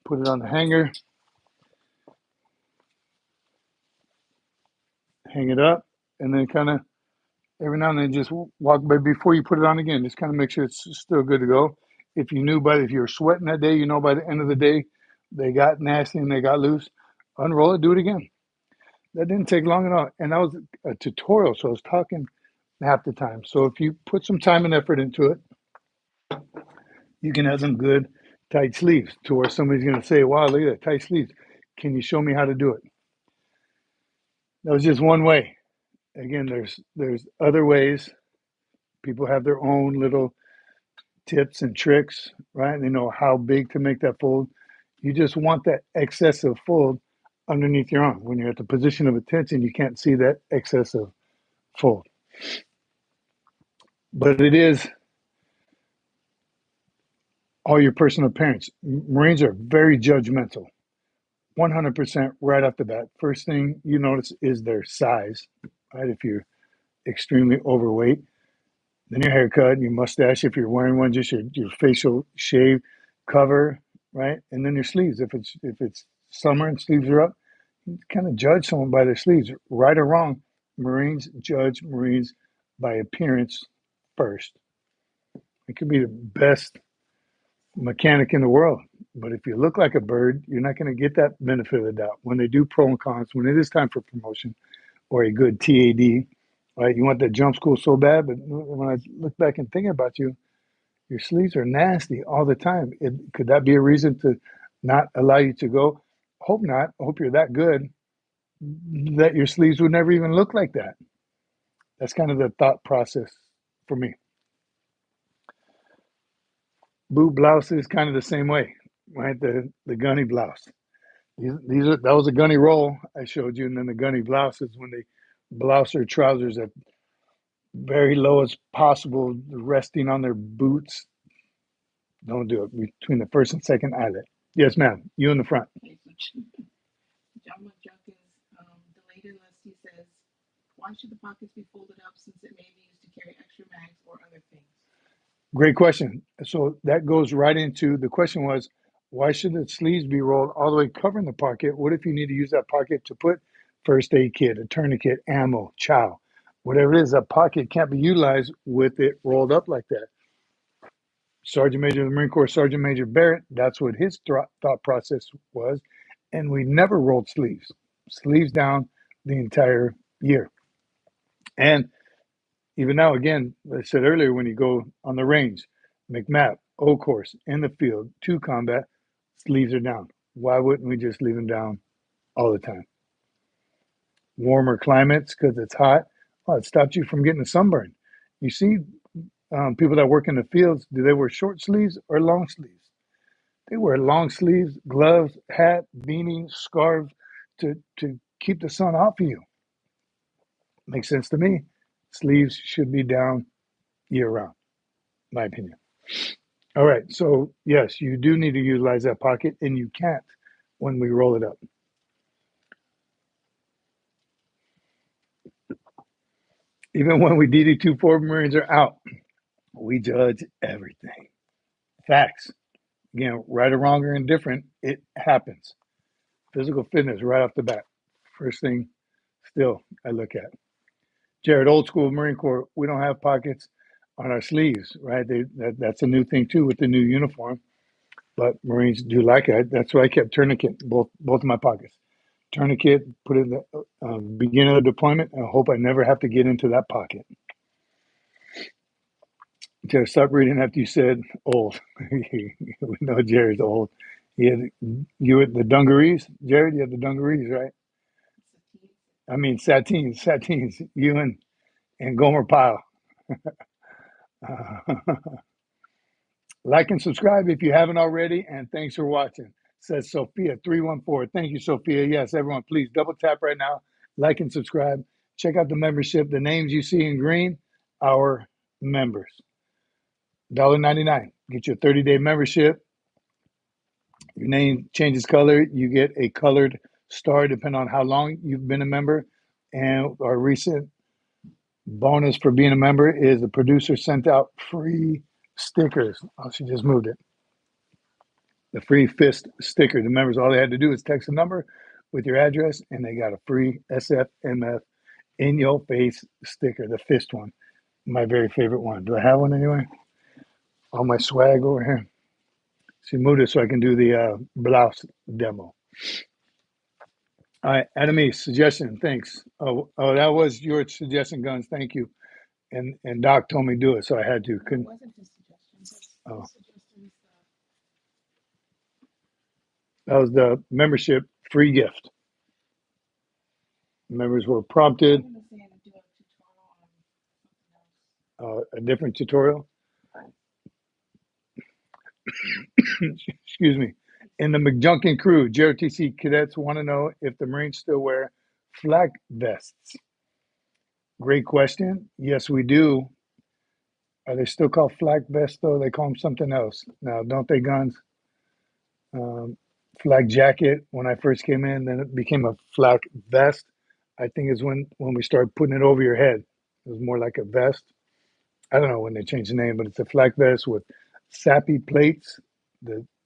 Put it on the hanger. Hang it up. And then kind of every now and then just walk by before you put it on again. Just kind of make sure it's still good to go. If you were sweating that day, you know by the end of the day, they got nasty and they got loose. Unroll it, do it again. That didn't take long at all. And that was a tutorial, so I was talking half the time. So if you put some time and effort into it, you can have some good tight sleeves to where somebody's going to say, wow, look at that, tight sleeves. Can you show me how to do it? That was just one way. Again, there's other ways. People have their own little tips and tricks, right? They know how big to make that fold. You just want that excessive fold underneath your arm. When you're at the position of attention, you can't see that excessive fold. But it is all your personal appearance. Marines are very judgmental, 100% right off the bat. First thing you notice is their size, right? If you're extremely overweight, then your haircut and your mustache, if you're wearing one, just your facial shave cover, right? And then your sleeves. If it's summer and sleeves are up, you kind of judge someone by their sleeves, right or wrong. Marines judge Marines by appearance first. It could be the best mechanic in the world, but if you look like a bird, you're not going to get that benefit of the doubt. When they do pro and cons, when it is time for promotion or a good TAD, right? You want that jump school so bad, but when I look back and think about you, your sleeves are nasty all the time. Could that be a reason to not allow you to go? Hope not. Hope you're that good that your sleeves would never even look like that. That's kind of the thought process for me. Boot blouse is kind of the same way, right? The gunny blouse. That was a gunny roll I showed you, and then the gunny blouse is when they blouse their trousers at very low as possible, resting on their boots, Don't do it between the first and second eyelid. Yes, ma'am. You in the front. Okay, so John McJunkins, the later list, he says, why should the pockets be folded up since it may be used to carry extra mags or other things? Great question. So that goes right into the question was, why should the sleeves be rolled all the way covering the pocket? What if you need to use that pocket to put first aid kit, a tourniquet, ammo, chow, whatever it is, that pocket can't be utilized with it rolled up like that. Sergeant Major of the Marine Corps, Sergeant Major Barrett, that's what his thought process was. And we never rolled sleeves down the entire year. And even now, again, I said earlier, when you go on the range, McMap, O course, in the field, to combat, sleeves are down. Why wouldn't we just leave them down all the time? Warmer climates, because it's hot, well, it stops you from getting a sunburn. You see people that work in the fields, do they wear short sleeves or long sleeves? They wear long sleeves, gloves, hat, beanie, scarf to keep the sun off of you. Makes sense to me. Sleeves should be down year round, my opinion. All right, so yes, you do need to utilize that pocket, and you can't when we roll it up. Even when we DD2 Forward Marines are out, we judge everything. Facts. Again, right or wrong or indifferent, it happens. Physical fitness right off the bat. First thing still I look at. Jared, old school Marine Corps, we don't have pockets on our sleeves, right? That's a new thing too with the new uniform. But Marines do like it. That's why I kept tourniquet both of my pockets. Tourniquet, put it in the beginning of the deployment. I hope I never have to get into that pocket. Jared, stop reading after you said old. We know Jared's old. You had the dungarees, Jared. You had the dungarees, right? I mean satines. You and Gomer Pyle. Like and subscribe if you haven't already, and thanks for watching. Says Sophia 314. Thank you, Sophia. Yes, everyone, please double tap right now, like and subscribe. Check out the membership. The names you see in green, our members. $1.99. Get your 30-day membership. Your name changes color. You get a colored star depending on how long you've been a member. And our recent bonus for being a member is the producer sent out free stickers. Oh, she just moved it. The free fist sticker. The members, all they had to do is text a number with your address, and they got a free SFMF in your face sticker, the fist one. My very favorite one. Do I have one anyway? All my swag over here. She moved it so I can do the blouse demo. All right, Adamy, suggestion. Thanks. Oh, that was your suggestion, Guns. Thank you. And Doc told me to do it, so I had to. It Couldn't. wasn't his suggestion. Oh. His suggestion is That was the membership free gift. Members were prompted. I'm gonna say to do a tutorial on something else. A different tutorial. Excuse me. In the McJunkin crew, JRTC cadets want to know if the Marines still wear flak vests. Great question. Yes, we do. Are they still called flak vests, though? They call them something else now, don't they, Guns? Flak jacket when I first came in, then it became a flak vest. I think is when we started putting it over your head. It was more like a vest. I don't know when they changed the name, but it's a flak vest with sappy plates,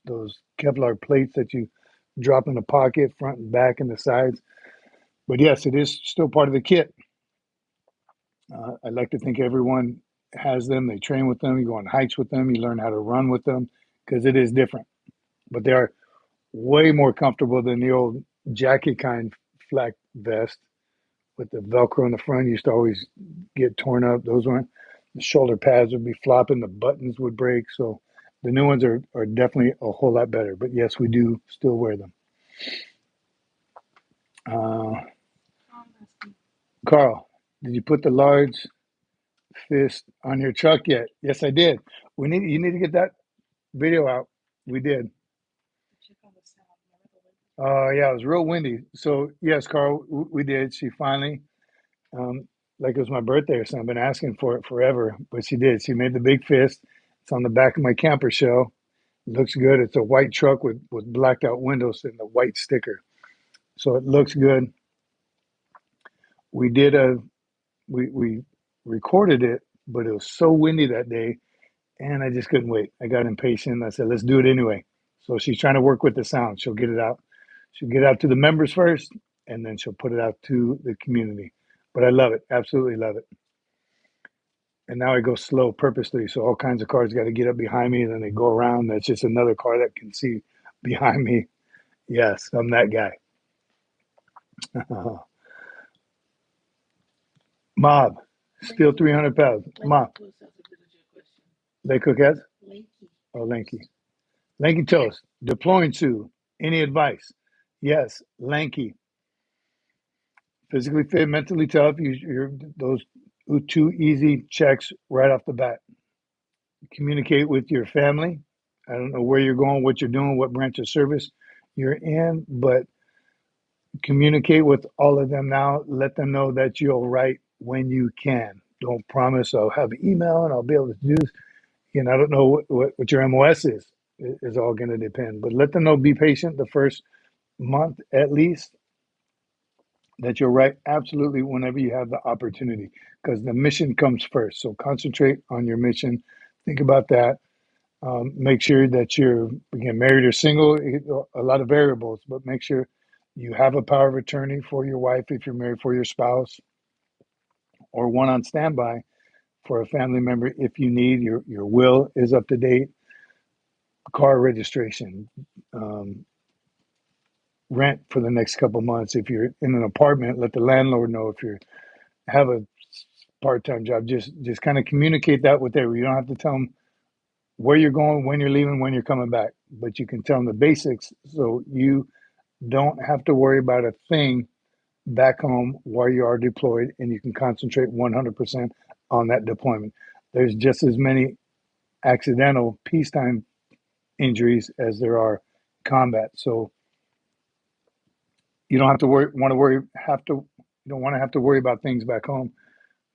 those Kevlar plates that you drop in the pocket, front and back and the sides. But yes, it is still part of the kit. I'd like to think everyone has them. They train with them. You go on hikes with them. You learn how to run with them because it is different. But they are way more comfortable than the old jacket kind flak vest with the Velcro in the front. Used to always get torn up. Those weren't. The shoulder pads would be flopping. The buttons would break. So the new ones are definitely a whole lot better. But yes, we do still wear them. Carl, did you put the large fist on your truck yet? Yes, I did. You need to get that video out. We did. Check on the sound. Remember the wind? Yeah, it was real windy. So yes, Carl, we did. She finally, like it was my birthday or something. I've been asking for it forever, but she did. She made the big fist. It's on the back of my camper shell. Looks good. It's a white truck with blacked out windows and a white sticker. So it looks good. We did we recorded it, but it was so windy that day, and I just couldn't wait. I got impatient. I said, let's do it anyway. So she's trying to work with the sound. She'll get it out. She'll get it out to the members first, and then she'll put it out to the community. But I love it. Absolutely love it. And now I go slow purposely. So all kinds of cars got to get up behind me, and then they go around. That's just another car that can see behind me. Yes, I'm that guy. Mob, still 300 pounds. Mob, Lanky Toast has a villager question. Lake Coquettes? Lanky. Oh, Lanky. Lanky Toast, deploying to. Any advice? Yes, lanky. Physically fit, mentally tough. You're those two easy checks right off the bat. Communicate with your family. I don't know where you're going, what you're doing, what branch of service you're in, but communicate with all of them now. Let them know that you'll write when you can. Don't promise I'll have an email and I'll be able to do this. You know, I don't know what your MOS is all going to depend, but let them know, be patient the first month at least, that you'll write absolutely whenever you have the opportunity, because the mission comes first. So concentrate on your mission. Think about that. Make sure that you're, again, married or single, a lot of variables, but make sure you have a power of attorney for your wife if you're married, for your spouse, or one on standby for a family member if you need. Your will is up to date, car registration, um, rent for the next couple months. If you're in an apartment, let the landlord know. If you have a part-time job, just kind of communicate that with them. You don't have to tell them where you're going, when you're leaving, when you're coming back, but you can tell them the basics so you don't have to worry about a thing back home while you are deployed, and you can concentrate 100% on that deployment. There's just as many accidental peacetime injuries as there are combat. So you don't have to worry, want to worry, have to, you don't want to have to worry about things back home.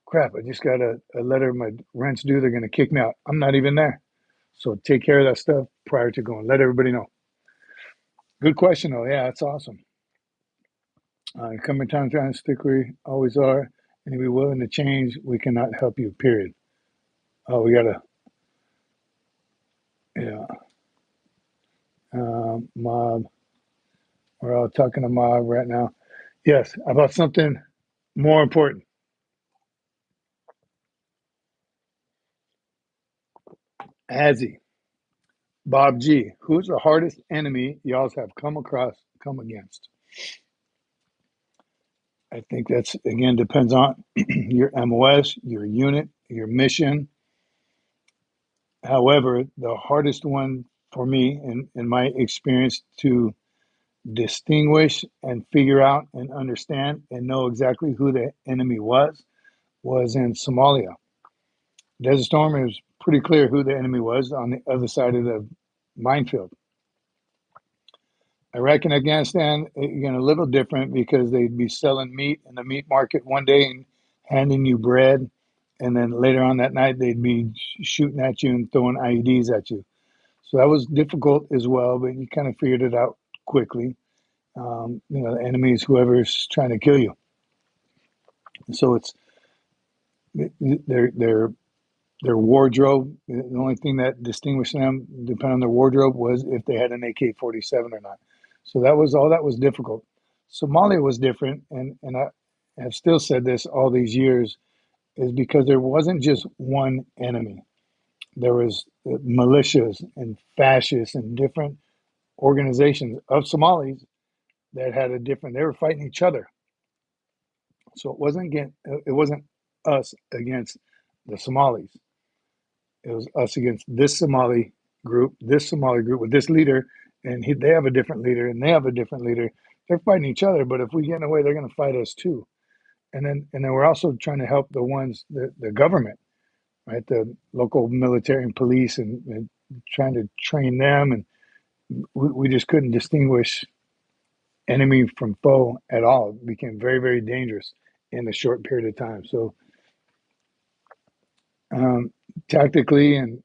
Crap, I just got a letter, my rent's due, they're going to kick me out. I'm not even there. So take care of that stuff prior to going. Let everybody know. Good question, though. Yeah, that's awesome. Coming time trying to stick where we always are, and be willing to change. We cannot help you. Period. Oh, we gotta. Yeah. Mob. We're all talking to Mob right now. Yes, about something more important. Azzy, Bob G. Who's the hardest enemy y'all have come against? I think that's, again, depends on your MOS, your unit, your mission. However, the hardest one for me, in my experience, to distinguish and figure out and understand and know exactly who the enemy was in Somalia. Desert Storm, it was pretty clear who the enemy was on the other side of the minefield. Iraq and Afghanistan, again, a little different because they'd be selling meat in the meat market one day and handing you bread. And then later on that night, they'd be shooting at you and throwing IEDs at you. So that was difficult as well, but you kind of figured it out quickly. The enemy is whoever's trying to kill you. So it's their wardrobe. The only thing that distinguished them, depending on their wardrobe, was if they had an AK-47 or not. So that was all that was difficult. Somalia was different, and I have still said this all these years, is because there wasn't just one enemy. There was militias and fascists and different organizations of Somalis that had a different. They were fighting each other. So it wasn't us against the Somalis. It was us against this Somali group with this leader, and they have a different leader, and they have a different leader. They're fighting each other, but if we get in the way, they're going to fight us too. And then we're also trying to help the government, right? The local military and police, and trying to train them, and we just couldn't distinguish enemy from foe at all. It became very, very dangerous in a short period of time. So um, tactically and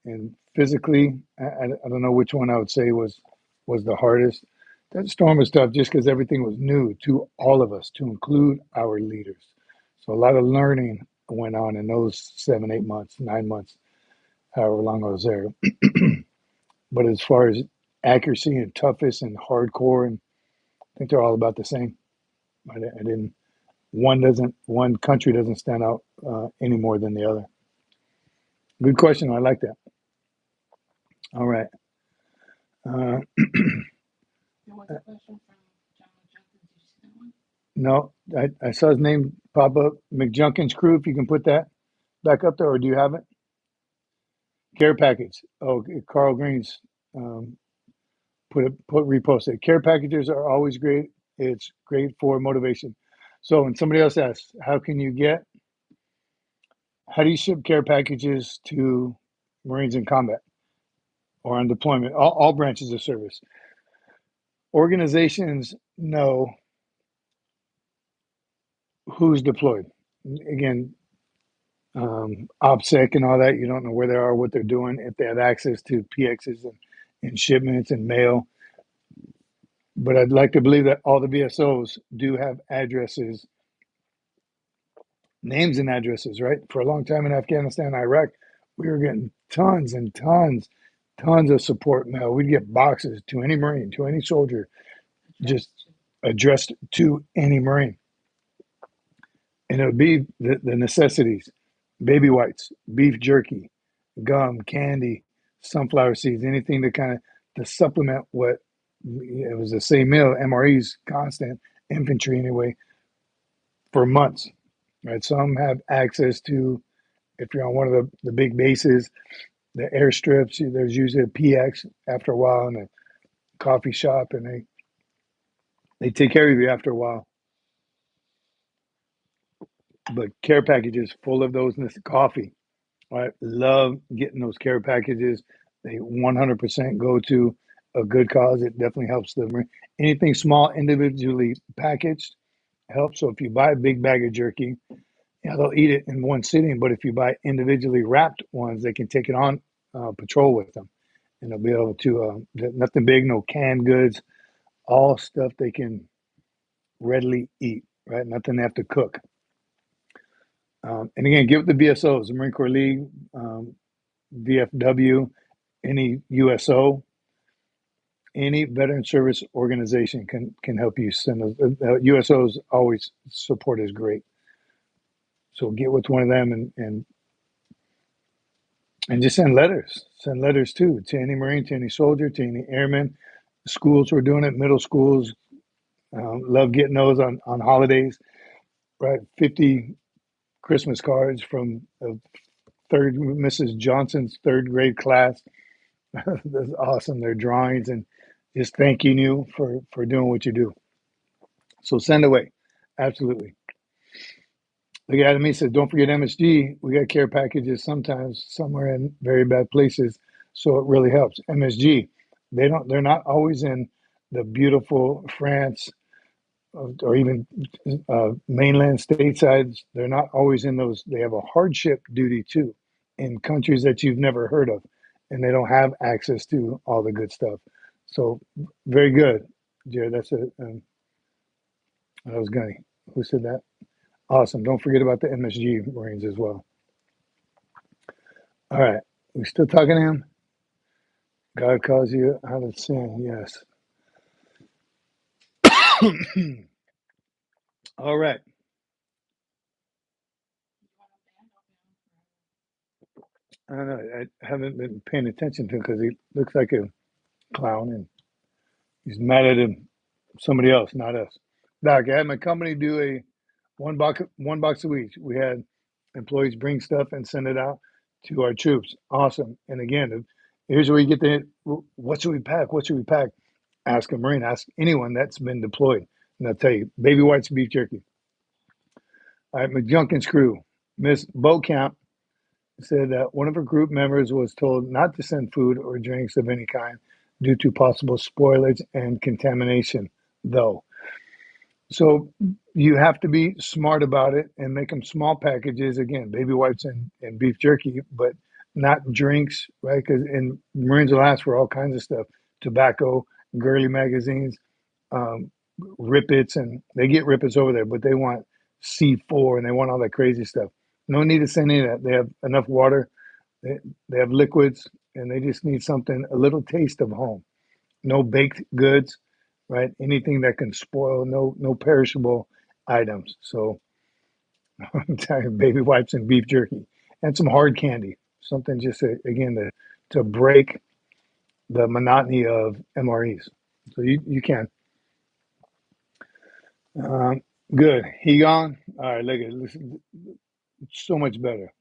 physically, I don't know which one I would say was the hardest. That storm was tough just because everything was new to all of us, to include our leaders. So a lot of learning went on in those 7, 8 months, 9 months, however long I was there. But as far as accuracy and toughness and hardcore, and I think they're all about the same. I didn't. One country doesn't stand out any more than the other. Good question. I like that. All right. There was a question from John Jenkins. Did you see that one? No, I saw his name pop up. McJunkin's crew. If you can put that back up there, or do you have it? Care package. Oh, Carl Green's reposted. Care packages are always great. It's great for motivation. So when somebody else asks, how do you ship care packages to Marines in combat or on deployment? All branches of service. Organizations know who's deployed. Again, OPSEC and all that, you don't know where they are, what they're doing, if they have access to PXs and shipments and mail. But I'd like to believe that all the VSOs do have addresses, names and addresses, right? For a long time in Afghanistan, Iraq, we were getting tons and tons of support mail. We'd get boxes to any Marine, to any soldier, just addressed to any Marine. And it would be the necessities: baby whites, beef jerky, gum, candy, sunflower seeds, anything to supplement what it was the same meal, MREs, constant, infantry anyway, for months. Right? Some have access to, if you're on one of the big bases, the airstrips, there's usually a PX after a while and a coffee shop, and they take care of you after a while. But care packages full of those, coffee. I love getting those care packages. They 100% go to a good cause. It definitely helps them. Anything small, individually packaged helps. So if you buy a big bag of jerky, they'll eat it in one sitting. But if you buy individually wrapped ones, they can take it on patrol with them. And they'll be able to, nothing big, no canned goods, all stuff they can readily eat, right? Nothing they have to cook. And again, give it the VSOs, the Marine Corps League, VFW, any USO, any veteran service organization can help you send those. USOs always support is great. So get with one of them and just send letters. Send letters too, to any Marine, to any soldier, to any airman. Schools were doing it, middle schools. Love getting those on holidays, right? 50 Christmas cards from Mrs. Johnson's third grade class. That's awesome. Their drawings and just thanking you for doing what you do. So send away. Absolutely. Look at me, says, don't forget MSG. We got care packages sometimes somewhere in very bad places. So it really helps. MSG, they're not always in the beautiful France or even mainland statesides. They're not always in those. They have a hardship duty too in countries that you've never heard of, and they don't have access to all the good stuff. So very good, Jared. That was Gunny. Who said that? Awesome. Don't forget about the MSG Marines as well. All right. We still talking to him? God calls you out of sin. Yes. All right. I don't know. I haven't been paying attention to him because he looks like a clown and he's mad at somebody else, not us. Doc, I had my company do a one box a week. We had employees bring stuff and send it out to our troops. Awesome. And again, here's where you get what should we pack? What should we pack? Ask a Marine, ask anyone that's been deployed. And I'll tell you, baby whites, beef jerky. All right, McJunkin's crew. Miss Beaucamp said that one of her group members was told not to send food or drinks of any kind due to possible spoilage and contamination, though. So you have to be smart about it and make them small packages. Again, baby wipes and beef jerky, but not drinks, right? Because in Marines will ask for all kinds of stuff, tobacco, girly magazines, um, rippets, and they get rippets over there, but they want C4 and they want all that crazy stuff. No need to send any of that. They have enough water, they, they have liquids, and they just need something, a little taste of home. No baked goods, right? Anything that can spoil, no perishable items. So I'm telling you, baby wipes and beef jerky and some hard candy. Something just again to break the monotony of MREs. So you can. Um, good. He gone. All right. Look at this. So much better.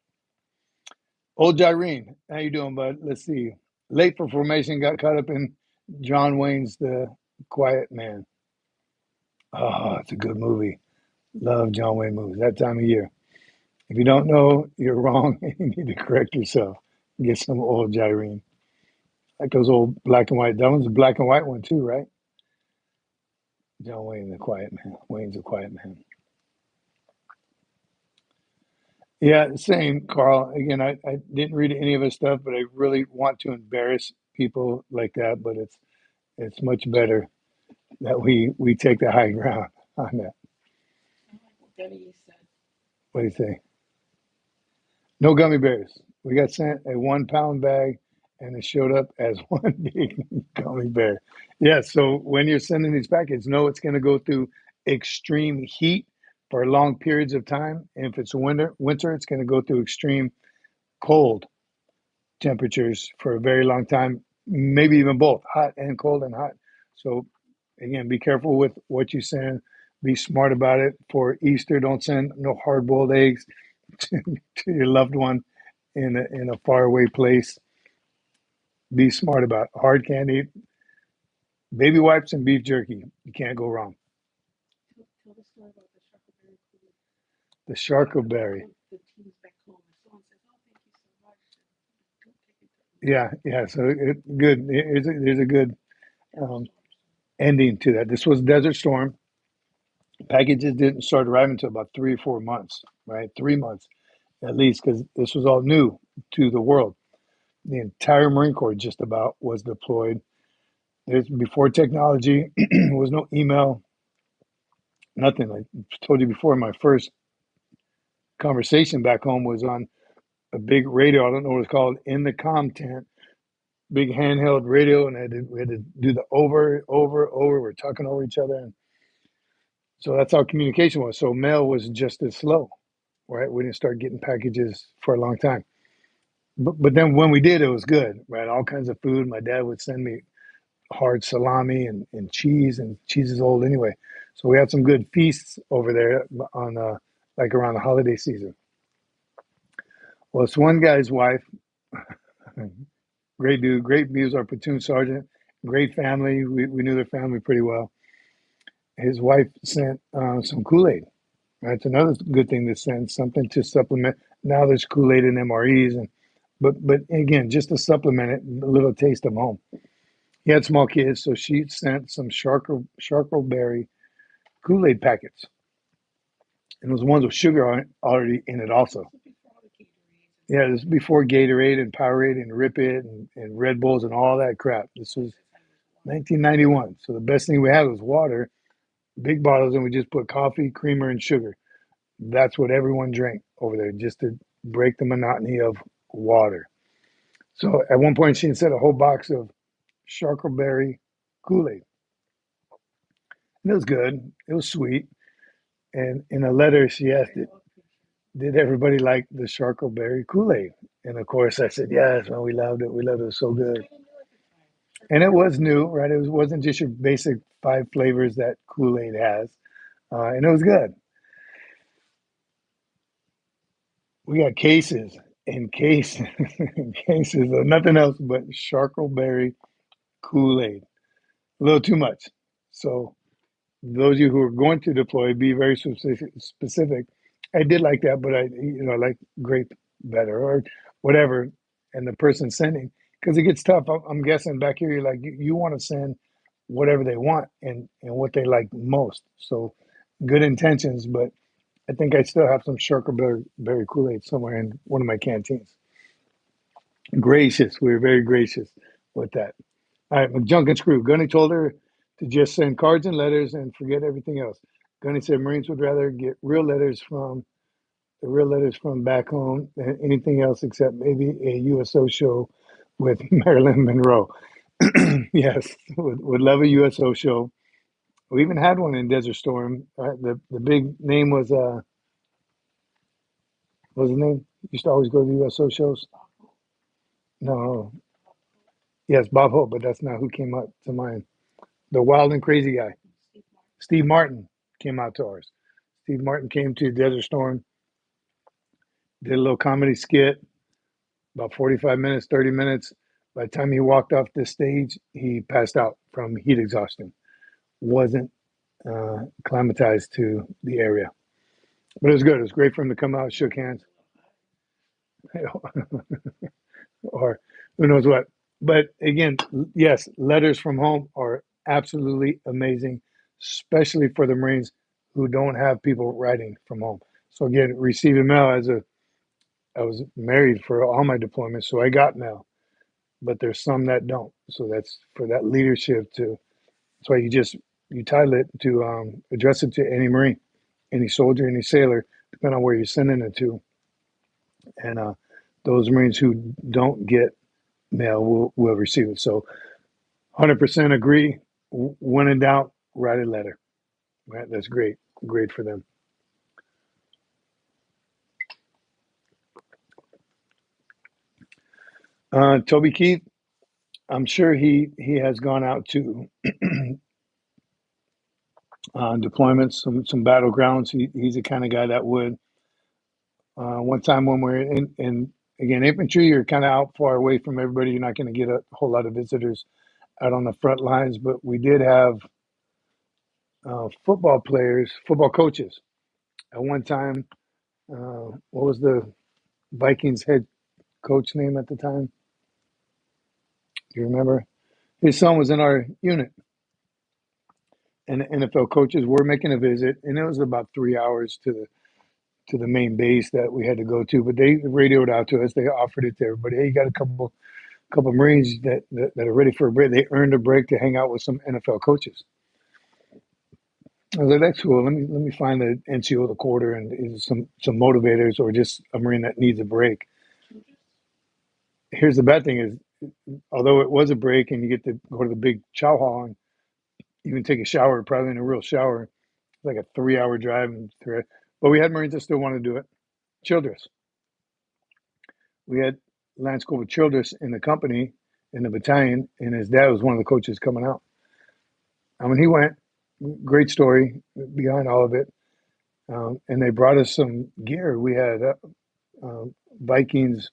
Old Jyrene, how you doing, bud? Let's see. Late for formation, got caught up in John Wayne's The Quiet Man. Oh, it's a good movie. Love John Wayne movies. That time of year. If you don't know, you're wrong. You need to correct yourself. Get some old Jyrene. Like those old black and white. That one's a black and white one too, right? John Wayne, The Quiet Man. Wayne's a Quiet Man. Yeah, same, Carl. Again, I didn't read any of his stuff, but I really want to embarrass people like that. But it's much better that we take the high ground on that. I like what Betty said. What do you say? No gummy bears. We got sent a 1 pound bag and it showed up as one big gummy bear. Yeah, so when you're sending these packages, know it's going to go through extreme heat for long periods of time. And if it's winter, it's going to go through extreme cold temperatures for a very long time, maybe even both hot and cold and hot. So again, be careful with what you send. Be smart about it. For Easter, don't send no hard-boiled eggs to, to your loved one in a faraway place. Be smart about it. Hard candy, baby wipes, and beef jerky. You can't go wrong. Tell the story about the Shuckleberry Cool. The Sharkleberry. The teams back home, and someone says, "Oh, thank you so much." And don't take it. Yeah. So good. There's a good um, ending to that. This was Desert Storm. Packages didn't start arriving until about 3 or 4 months, right? 3 months at least, because this was all new to the world. The entire Marine Corps just about was deployed. There's before technology, there was no email, nothing. I told you before, my first conversation back home was on a big radio. I don't know what it's called, in the comm tent, big handheld radio, and we had to do the over. We're talking over each other, and so that's how communication was. So mail was just as slow, right? We didn't start getting packages for a long time. But then when we did, it was good, right? All kinds of food. My dad would send me hard salami and cheese is old anyway. So we had some good feasts over there on like around the holiday season. Well, it's one guy's wife, great dude, great. He was our platoon sergeant, great family. We knew their family pretty well. His wife sent some Kool-Aid. Right, it's another good thing to send something to supplement. Now there's Kool-Aid and MREs, and but again, just to supplement it, a little taste of home. He had small kids, so she sent some Sharkleberry Kool-Aid packets, and those ones with sugar on it already in it also. Yeah, this is before Gatorade and Powerade and Rip It and Red Bulls and all that crap. This was 1991. So the best thing we had was water, big bottles, and we just put coffee, creamer, and sugar. That's what everyone drank over there, just to break the monotony of water. So at one point, she sent a whole box of Sharkleberry Kool-Aid. And it was good. It was sweet. And in a letter, she asked it, did everybody like the Sharkleberry Kool-Aid? And of course, I said, yes, man, we loved it. We loved it. It was so good. And it was new, right? Wasn't just your basic 5 flavors that Kool-Aid has. And it was good. We got cases and cases and cases of nothing else but Sharkleberry Kool-Aid. A little too much. So those of you who are going to deploy, be very specific. I did like that, but I like grape better or whatever. And the person sending, because it gets tough. I'm guessing back here, you're like, you want to send whatever they want and what they like most. So good intentions, but I think I still have some Sharkleberry Kool-Aid somewhere in one of my canteens. Gracious. We were very gracious with that. All right, McJunk and Screw. Gunny told her to just send cards and letters and forget everything else. Gunny said Marines would rather get real letters from back home than anything else except maybe a USO show with Marilyn Monroe. Yes, would love a USO show. We even had one in Desert Storm. The big name was what was his name? Used to always go to the USO shows. No, yes, Bob Hope, but that's not who came up to mind. The wild and crazy guy, Steve Martin, came out to ours. Steve Martin came to Desert Storm, did a little comedy skit, about 45 minutes, 30 minutes. By the time he walked off the stage, he passed out from heat exhaustion. Wasn't acclimatized to the area. But it was good. It was great for him to come out, shook hands, or who knows what. But again, yes, letters from home are absolutely amazing, especially for the Marines who don't have people writing from home. So again, receiving mail I was married for all my deployments, so I got mail, but there's some that don't. So that's for that leadership to. That's why you title it to address it to any Marine, any soldier, any sailor, depending on where you're sending it to. And those Marines who don't get mail will receive it. So 100% agree. When in doubt, write a letter. Right? That's great. Great for them. Toby Keith, I'm sure he has gone out to deployments, some battlegrounds. He's the kind of guy that would. One time when we're in again infantry, you're kind of out far away from everybody. You're not going to get a whole lot of visitors out on the front lines, but we did have football players, football coaches. At one time, what was the Vikings head coach name at the time? Do you remember? His son was in our unit, and the NFL coaches were making a visit, and it was about 3 hours to the main base that we had to go to. But they radioed out to us. They offered it to everybody. Hey, you got a couple Marines that are ready for a break. They earned a break to hang out with some NFL coaches. I was like, that's cool. Let me find the NCO of the quarter and some motivators or just a Marine that needs a break. Here's the bad thing is, although it was a break and you get to go to the big chow hall and even take a shower, probably in a real shower, it's like a 3 hour drive. But we had Marines that still want to do it. Childress. We had Lance Corporal Childress in the company, in the battalion, and his dad was one of the coaches coming out. I mean, he went, great story behind all of it. And they brought us some gear. We had Vikings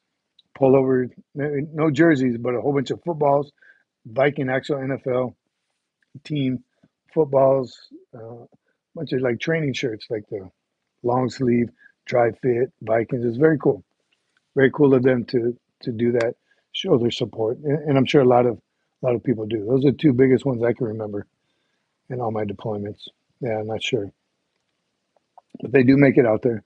pullover, no jerseys, but a whole bunch of footballs, Viking actual NFL team footballs, a bunch of like training shirts, like the long sleeve, dry fit Vikings. It's very cool. Very cool of them to do that, show their support, and I'm sure a lot of people do. Those are the two biggest ones I can remember in all my deployments. Yeah, I'm not sure, but they do make it out there.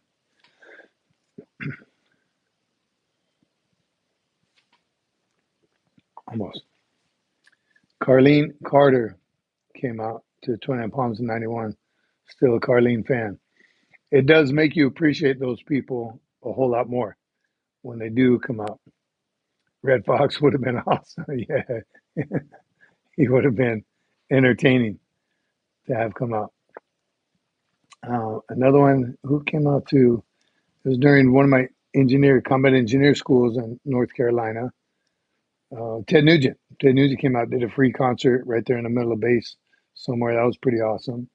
Almost. Carlene Carter came out to 29 Palms in 91. Still a Carlene fan. It does make you appreciate those people a whole lot more when they do come out. Red Fox would have been awesome. Yeah, he would have been entertaining to have come out. Another one who came out to, it was during one of my combat engineer schools in North Carolina. Ted Nugent. Ted Nugent came out, did a free concert right there in the middle of base somewhere. That was pretty awesome.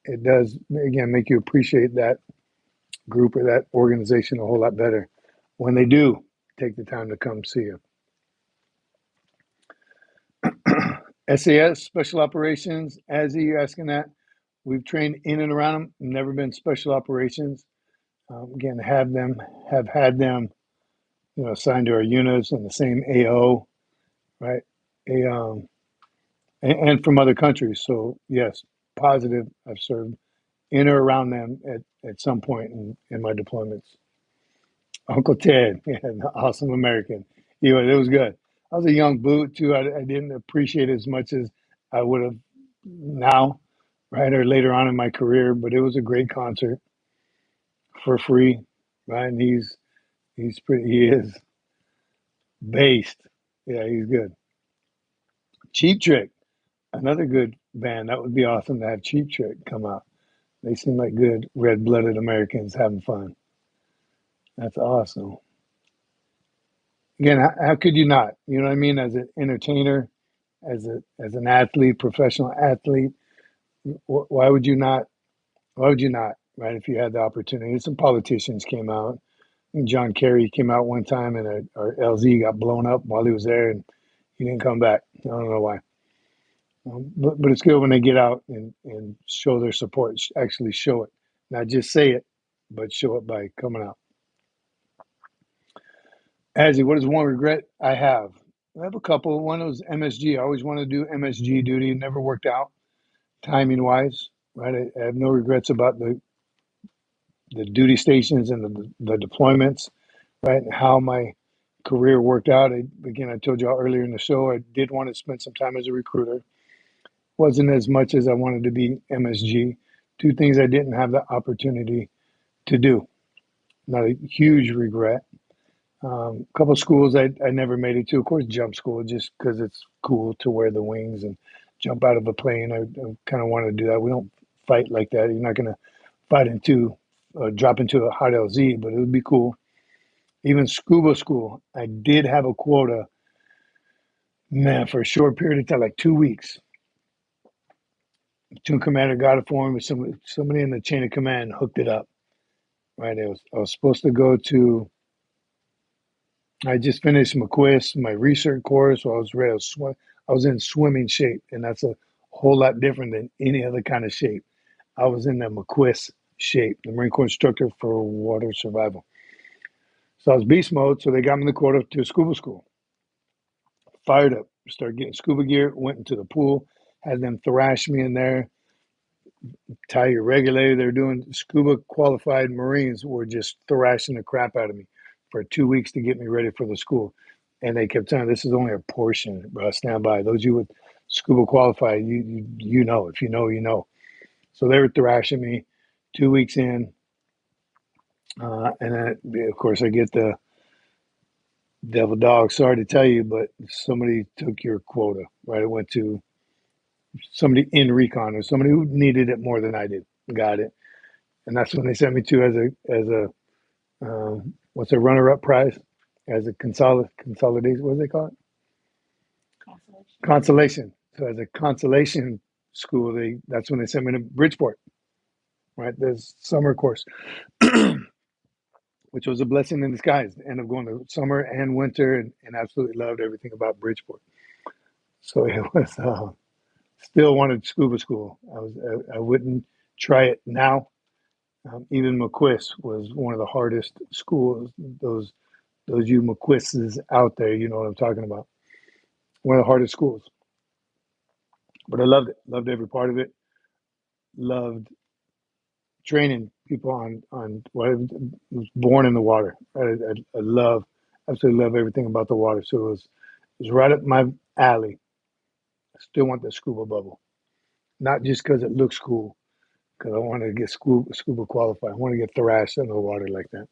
It does, again, make you appreciate that group or that organization a whole lot better when they do take the time to come see you. SAS, Special Operations, as you're asking that, we've trained in and around them, never been Special Operations. Again, have had them, assigned to our units in the same AO, right? And from other countries. So yes, positive. I've served in or around them at some point in my deployments. Uncle Ted, yeah, an awesome American. It was good. I was a young boot too. I didn't appreciate it as much as I would have now, right, or later on in my career. But it was a great concert for free, right? And he's pretty. He is based. Yeah, he's good. Cheap Trick, another good band. That would be awesome to have Cheap Trick come out. They seem like good red-blooded Americans having fun. That's awesome. Again, how could you not? You know what I mean? As an entertainer, as an athlete, professional athlete, why would you not? Why would you not? Right? If you had the opportunity, some politicians came out. I think John Kerry came out one time, and our LZ got blown up while he was there, and he didn't come back. I don't know why. But it's good when they get out and show their support. Actually, show it, not just say it, but show it by coming out. Azzy, what is one regret I have? I have a couple. One was MSG. I always wanted to do MSG duty. It never worked out timing wise. Right. I have no regrets about the duty stations and the deployments. Right. And how my career worked out. Again, I told y'all earlier in the show, I did want to spend some time as a recruiter. Wasn't as much as I wanted to be MSG. Two things I didn't have the opportunity to do. Not a huge regret. A couple of schools I never made it to. Of course, jump school, just because it's cool to wear the wings and jump out of a plane. I kind of wanted to do that. We don't fight like that. You're not going to fight drop into a hot LZ, but it would be cool. Even scuba school, I did have a quota, man, for a short period of time, like 2 weeks. Platoon commander got it for me. Somebody in the chain of command hooked it up. Right, I was supposed to go to. I just finished McQuist, my research course, so I was ready to swim. I was in swimming shape, and that's a whole lot different than any other kind of shape. I was in the McQuist shape, the Marine Corps instructor for water survival. So I was beast mode, so they got me the quota to scuba school. Fired up, started getting scuba gear, went into the pool, had them thrash me in there, tie your regulator. They're doing scuba qualified Marines were just thrashing the crap out of me for 2 weeks to get me ready for the school. And they kept telling me, this is only a portion, bro. Stand by. Those you with scuba qualified, you know. If you know, you know. So they were thrashing me 2 weeks in. And then, of course, I get the devil dog. Sorry to tell you, but somebody took your quota, right? It went to somebody in recon or somebody who needed it more than I did. Got it. And that's when they sent me to as a what's a runner-up prize, as a consolidation. What do they call it? Consolation. So as a consolation school, that's when they sent me to Bridgeport, right? This summer course, which was a blessing in disguise. End up going to summer and winter, and absolutely loved everything about Bridgeport. So it was still wanted scuba school. I wouldn't try it now. Even McQuist was one of the hardest schools. Those you McQuists out there, you know what I'm talking about. One of the hardest schools. But I loved it. Loved every part of it. Loved training people on what I was born in the water. I absolutely love everything about the water. So it was right up my alley. I still want the scuba bubble, not just because it looks cool, because I want to get scuba qualified. I want to get thrashed under the water like that.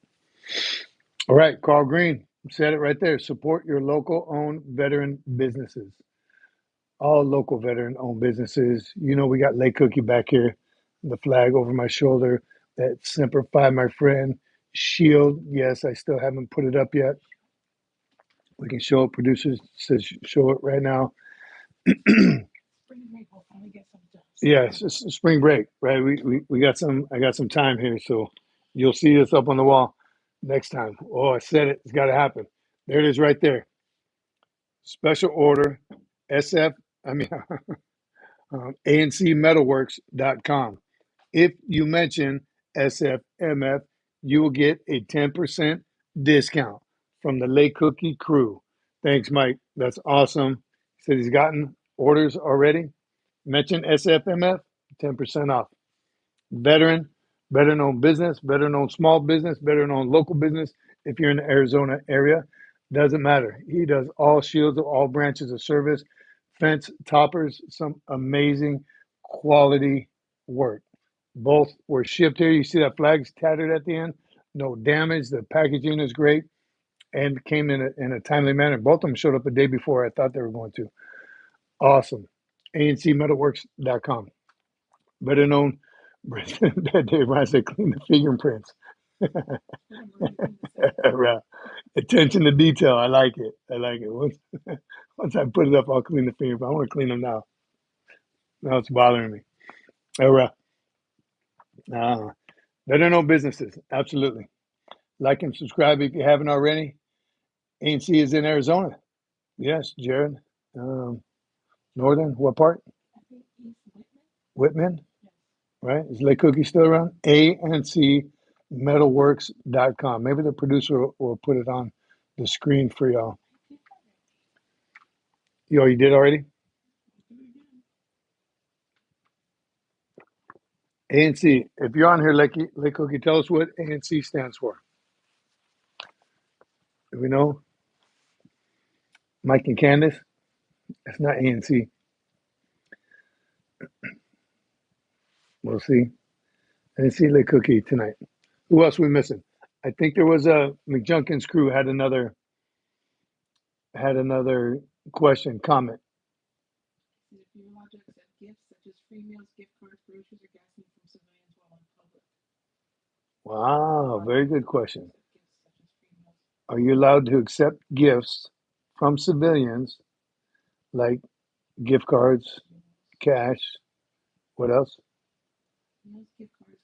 All right, Carl Green said it right there. Support your local owned veteran businesses. All local veteran owned businesses. You know, we got Lake Cookie back here, the flag over my shoulder. That Semper Fi, my friend. Shield, yes, I still haven't put it up yet. We can show it. Producers says show it right now. Yes, it's spring break, right? We got some. I got some time here, so you'll see this up on the wall next time. Oh, I said it. It's got to happen. There it is, right there. Special order, SF. I mean, ANCmetalworks.com. If you mention SFMF, you will get a 10% discount from the Lake Cookie crew. Thanks, Mike. That's awesome. He said he's gotten orders already. Mention SFMF, 10% off. Veteran owned business, veteran owned small business, veteran owned local business. If you're in the Arizona area, Doesn't matter. He does all shields of all branches of service, fence toppers, some amazing quality work. Both were shipped here. You see that flag's tattered at the end? No damage. The packaging is great and came in a timely manner. Both of them showed up a day before I thought they were going to. Awesome. ANCmetalworks.com. Better known, that day when I said clean the fingerprints. Right. Attention to detail. I like it. I like it. Once I put it up, I'll clean the fingerprints. I want to clean them now. Now it's bothering me. All right. Uh, better know businesses. Absolutely. Like and subscribe if you haven't already. ANC is in Arizona. Yes, Jared. Um, Northern, what part? I think East Whitman, Yes. right? Is Lake Cookie still around? ANCmetalworks.com. Maybe the producer will put it on the screen for y'all. You did already? ANC. If you're on here, Lake Cookie, tell us what ANC stands for. Do we know? Mike and Candace? It's not ANC. We'll see. ANC Lake Cookie tonight. Who else we missing? I think there was a McJunkins crew had another question, comment. If you're allowed to accept gifts such as free meals, gift cards, groceries, or gasoline from civilians while in public. Wow, very good question. Gifts such as free meals. Are you allowed to accept gifts from civilians like gift cards, cash, what else?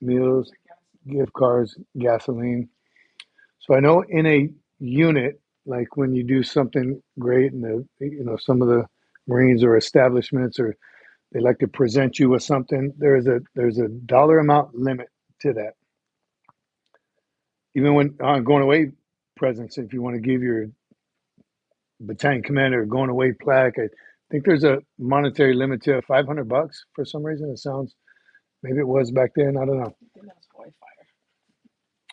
Meals, Meals, gift cards, or gasoline. gift cards, gasoline. So I know in a unit, like when you do something great, and some of the Marines or establishments, or they like to present you with something. There's a dollar amount limit to that. Even when on going away presents, if you want to give your battalion commander a going away plaque, I think there's a monetary limit to it, $500 for some reason. It sounds, maybe it was back then. I don't know. I think that's boy fire.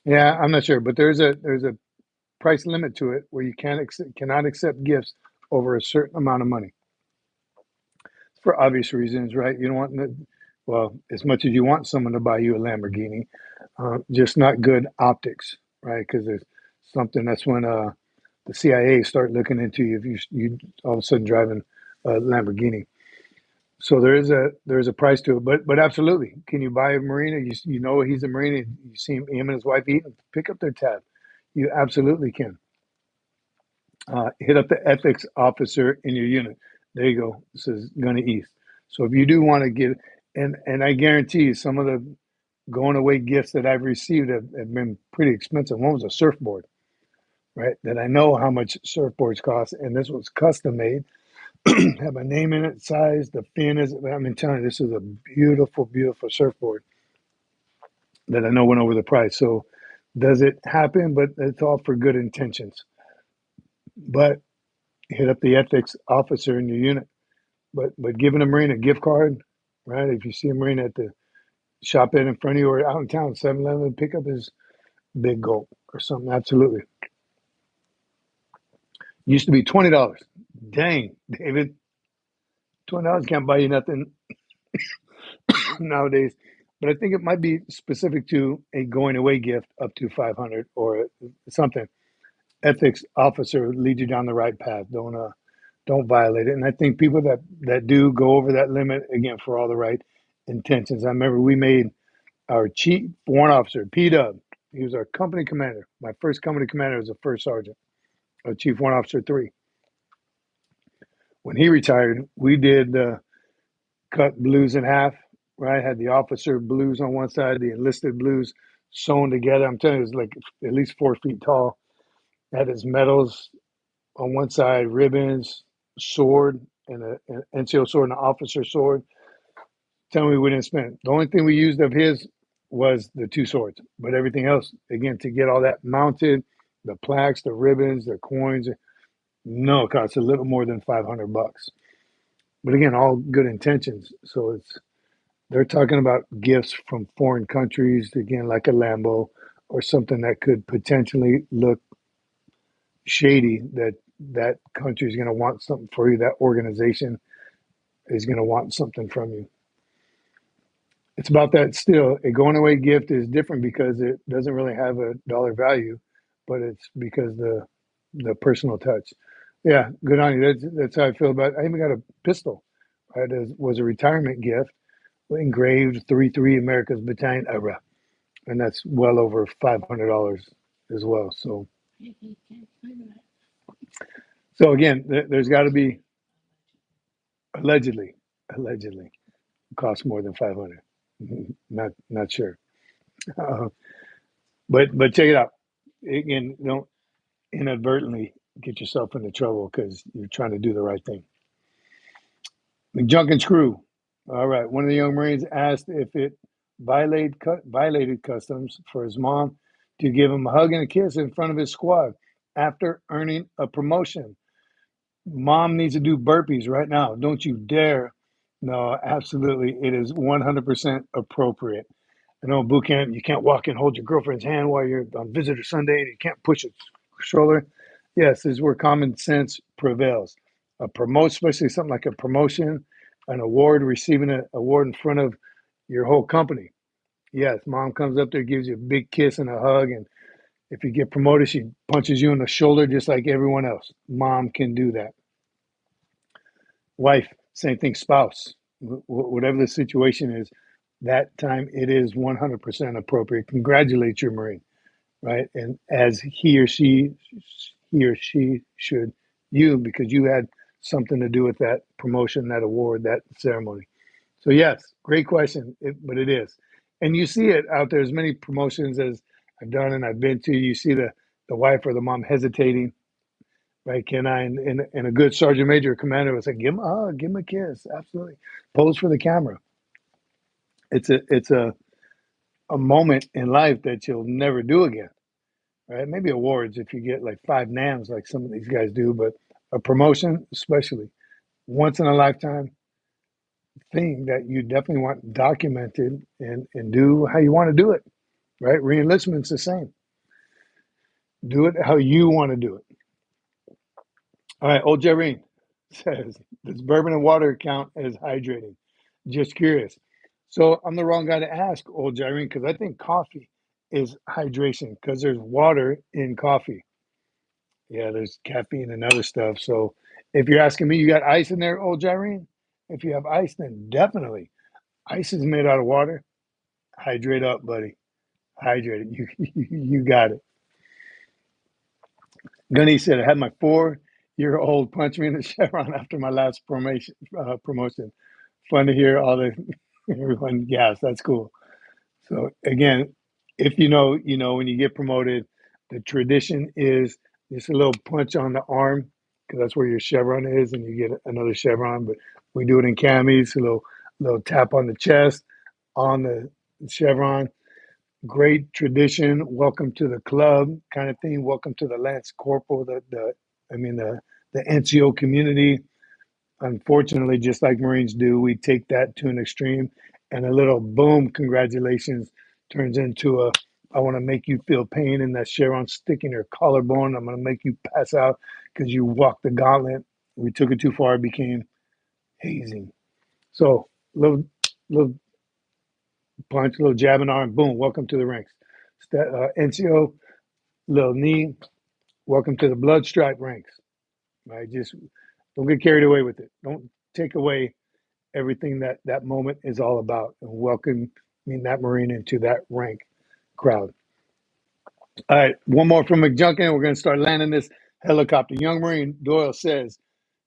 Yeah, I'm not sure, but there's a price limit to it where you cannot accept gifts over a certain amount of money for obvious reasons, right? You don't want, well, as much as you want someone to buy you a Lamborghini, just not good optics, right? Because there's something that's when the CIA start looking into you if you all of a sudden driving a Lamborghini. So there's a price to it, but absolutely, can you buy a Marine? And you know he's a Marine, and you see him and his wife eating, pick up their tab. You absolutely can. Hit up the ethics officer in your unit. There you go. This is Gunny East. So if you do want to get, and I guarantee you, some of the going away gifts that I've received have been pretty expensive. One was a surfboard, right? That I know how much surfboards cost, and this was custom made. Have my name in it, size, the fin is. I'm telling you, this is a beautiful, beautiful surfboard that I know went over the price. So does it happen? But it's all for good intentions. But hit up the ethics officer in your unit. But giving a Marine a gift card, right? If you see a Marine at the shop in front of you or out in town, 7-Eleven, pick up his big gulp or something. Absolutely. Used to be $20. Dang, David. $20 can't buy you nothing nowadays. But I think it might be specific to a going away gift up to 500 or something. Ethics officer lead you down the right path. Don't violate it. And I think people that do go over that limit, again, for all the right intentions. I remember we made our chief warrant officer, P-Dub. He was our company commander. My first company commander was a first sergeant, a chief warrant officer 3. When he retired, we did cut blues in half, right? Had the officer blues on one side, the enlisted blues sewn together. I'm telling you, it was like at least 4 feet tall. Had his medals on one side, ribbons, sword, and an NCO sword and an officer sword. Tell me we didn't spend. The only thing we used of his was the 2 swords, but everything else, again, to get all that mounted, the plaques, the ribbons, the coins, no, it costs a little more than $500. But again, all good intentions. So they're talking about gifts from foreign countries, again, like a Lambo or something that could potentially look shady that that country is going to want something for you. That organization is going to want something from you. It's about that still. A going away gift is different because it doesn't really have a dollar value, but it's because the personal touch. Yeah, good on you. That's how I feel about it. I even got a pistol. Right, it was a retirement gift, engraved 3-3 America's Battalion Era, and that's well over $500 as well. So, so again, there's got to be allegedly, allegedly cost more than 500. Not sure. Uh, but check it out. Again, don't inadvertently get yourself into trouble because you're trying to do the right thing. McJunkin's crew. All right. One of the young Marines asked if it violated customs for his mom to give him a hug and a kiss in front of his squad after earning a promotion. Mom needs to do burpees right now. Don't you dare. No, absolutely. It is 100% appropriate. I know in boot camp, you can't walk and hold your girlfriend's hand while you're on visitor Sunday and you can't push a stroller. Yes, this is where common sense prevails. A promote, especially something like a promotion, an award, receiving an award in front of your whole company. Yes, mom comes up there, gives you a big kiss and a hug. And if you get promoted, she punches you in the shoulder just like everyone else. Mom can do that. Wife, same thing, spouse, whatever the situation is, that time it is 100% appropriate. Congratulate your Marine, right? And as he or she should you, because you had something to do with that promotion, that award, that ceremony. So yes, great question, but it is. And you see it out there as many promotions as I've done and I've been to. You see the wife or the mom hesitating, right? Can I, and a good sergeant major or commander was like, give him a hug, give him a kiss, absolutely. Pose for the camera. It's a moment in life that you'll never do again, right? Maybe awards if you get like 5 NAMs like some of these guys do, but a promotion, especially once in a lifetime thing that you definitely want documented and do how you want to do it, right? Reenlistment's the same. Do it how you want to do it. All right, old Jareen says, does bourbon and water count as hydrating? Just curious. So I'm the wrong guy to ask, old Jareen, because I think coffee is hydration because there's water in coffee. Yeah, there's caffeine and other stuff. So if you're asking me, you got ice in there, old Jareen? If you have ice, then definitely. Ice is made out of water. Hydrate up, buddy. Hydrate it. You got it. Gunny said, I had my 4-year-old punch me in the chevron after my last promotion. Fun to hear all the everyone gas. That's cool. So again, if you know, when you get promoted, the tradition is just a little punch on the arm because that's where your chevron is, and you get another chevron. But we do it in camis, a little tap on the chest, on the chevron. Great tradition. Welcome to the club, kind of thing. Welcome to the Lance Corporal, the NCO community. Unfortunately, just like Marines do, we take that to an extreme, and a little boom, congratulations, turns into a, I want to make you feel pain in that chevron stick in your collarbone. I'm going to make you pass out because you walked the gauntlet. We took it too far, it became hazing. So, little punch, little jab and arm, boom, welcome to the ranks. NCO, little knee, welcome to the blood stripe ranks. Right? Just don't get carried away with it. Don't take away everything that moment is all about, and welcoming that Marine into that rank crowd. All right, one more from McJunkin. We're going to start landing this helicopter. Young Marine Doyle says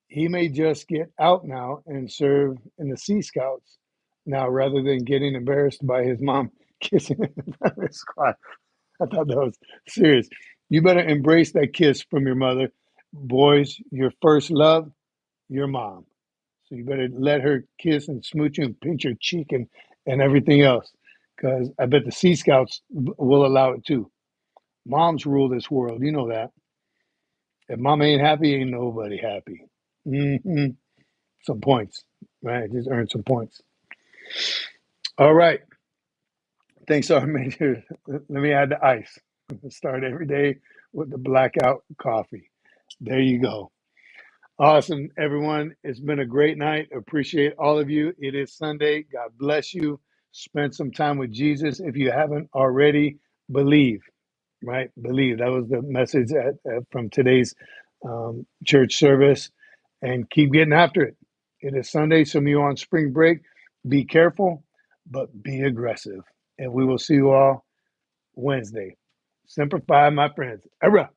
he may just get out now and serve in the Sea Scouts now rather than getting embarrassed by his mom kissing him in front of his squad. I thought that was serious. You better embrace that kiss from your mother. Boys, your first love, your mom. So you better let her kiss and smooch you and pinch your cheek and everything else. Because I bet the Sea Scouts will allow it too. Moms rule this world. You know that. If mom ain't happy, ain't nobody happy. Mm-hmm. Some points, right? Just earn some points. All right. Thanks, Sergeant Major. Let me add the ice. Start every day with the blackout coffee. There you go. Awesome, everyone. It's been a great night. Appreciate all of you. It is Sunday. God bless you. Spend some time with Jesus. If you haven't already, believe, right? Believe. That was the message from today's church service. And keep getting after it. It is Sunday. Some of you on spring break. Be careful, but be aggressive. And we will see you all Wednesday. Semper Fi, my friends. Hurrah!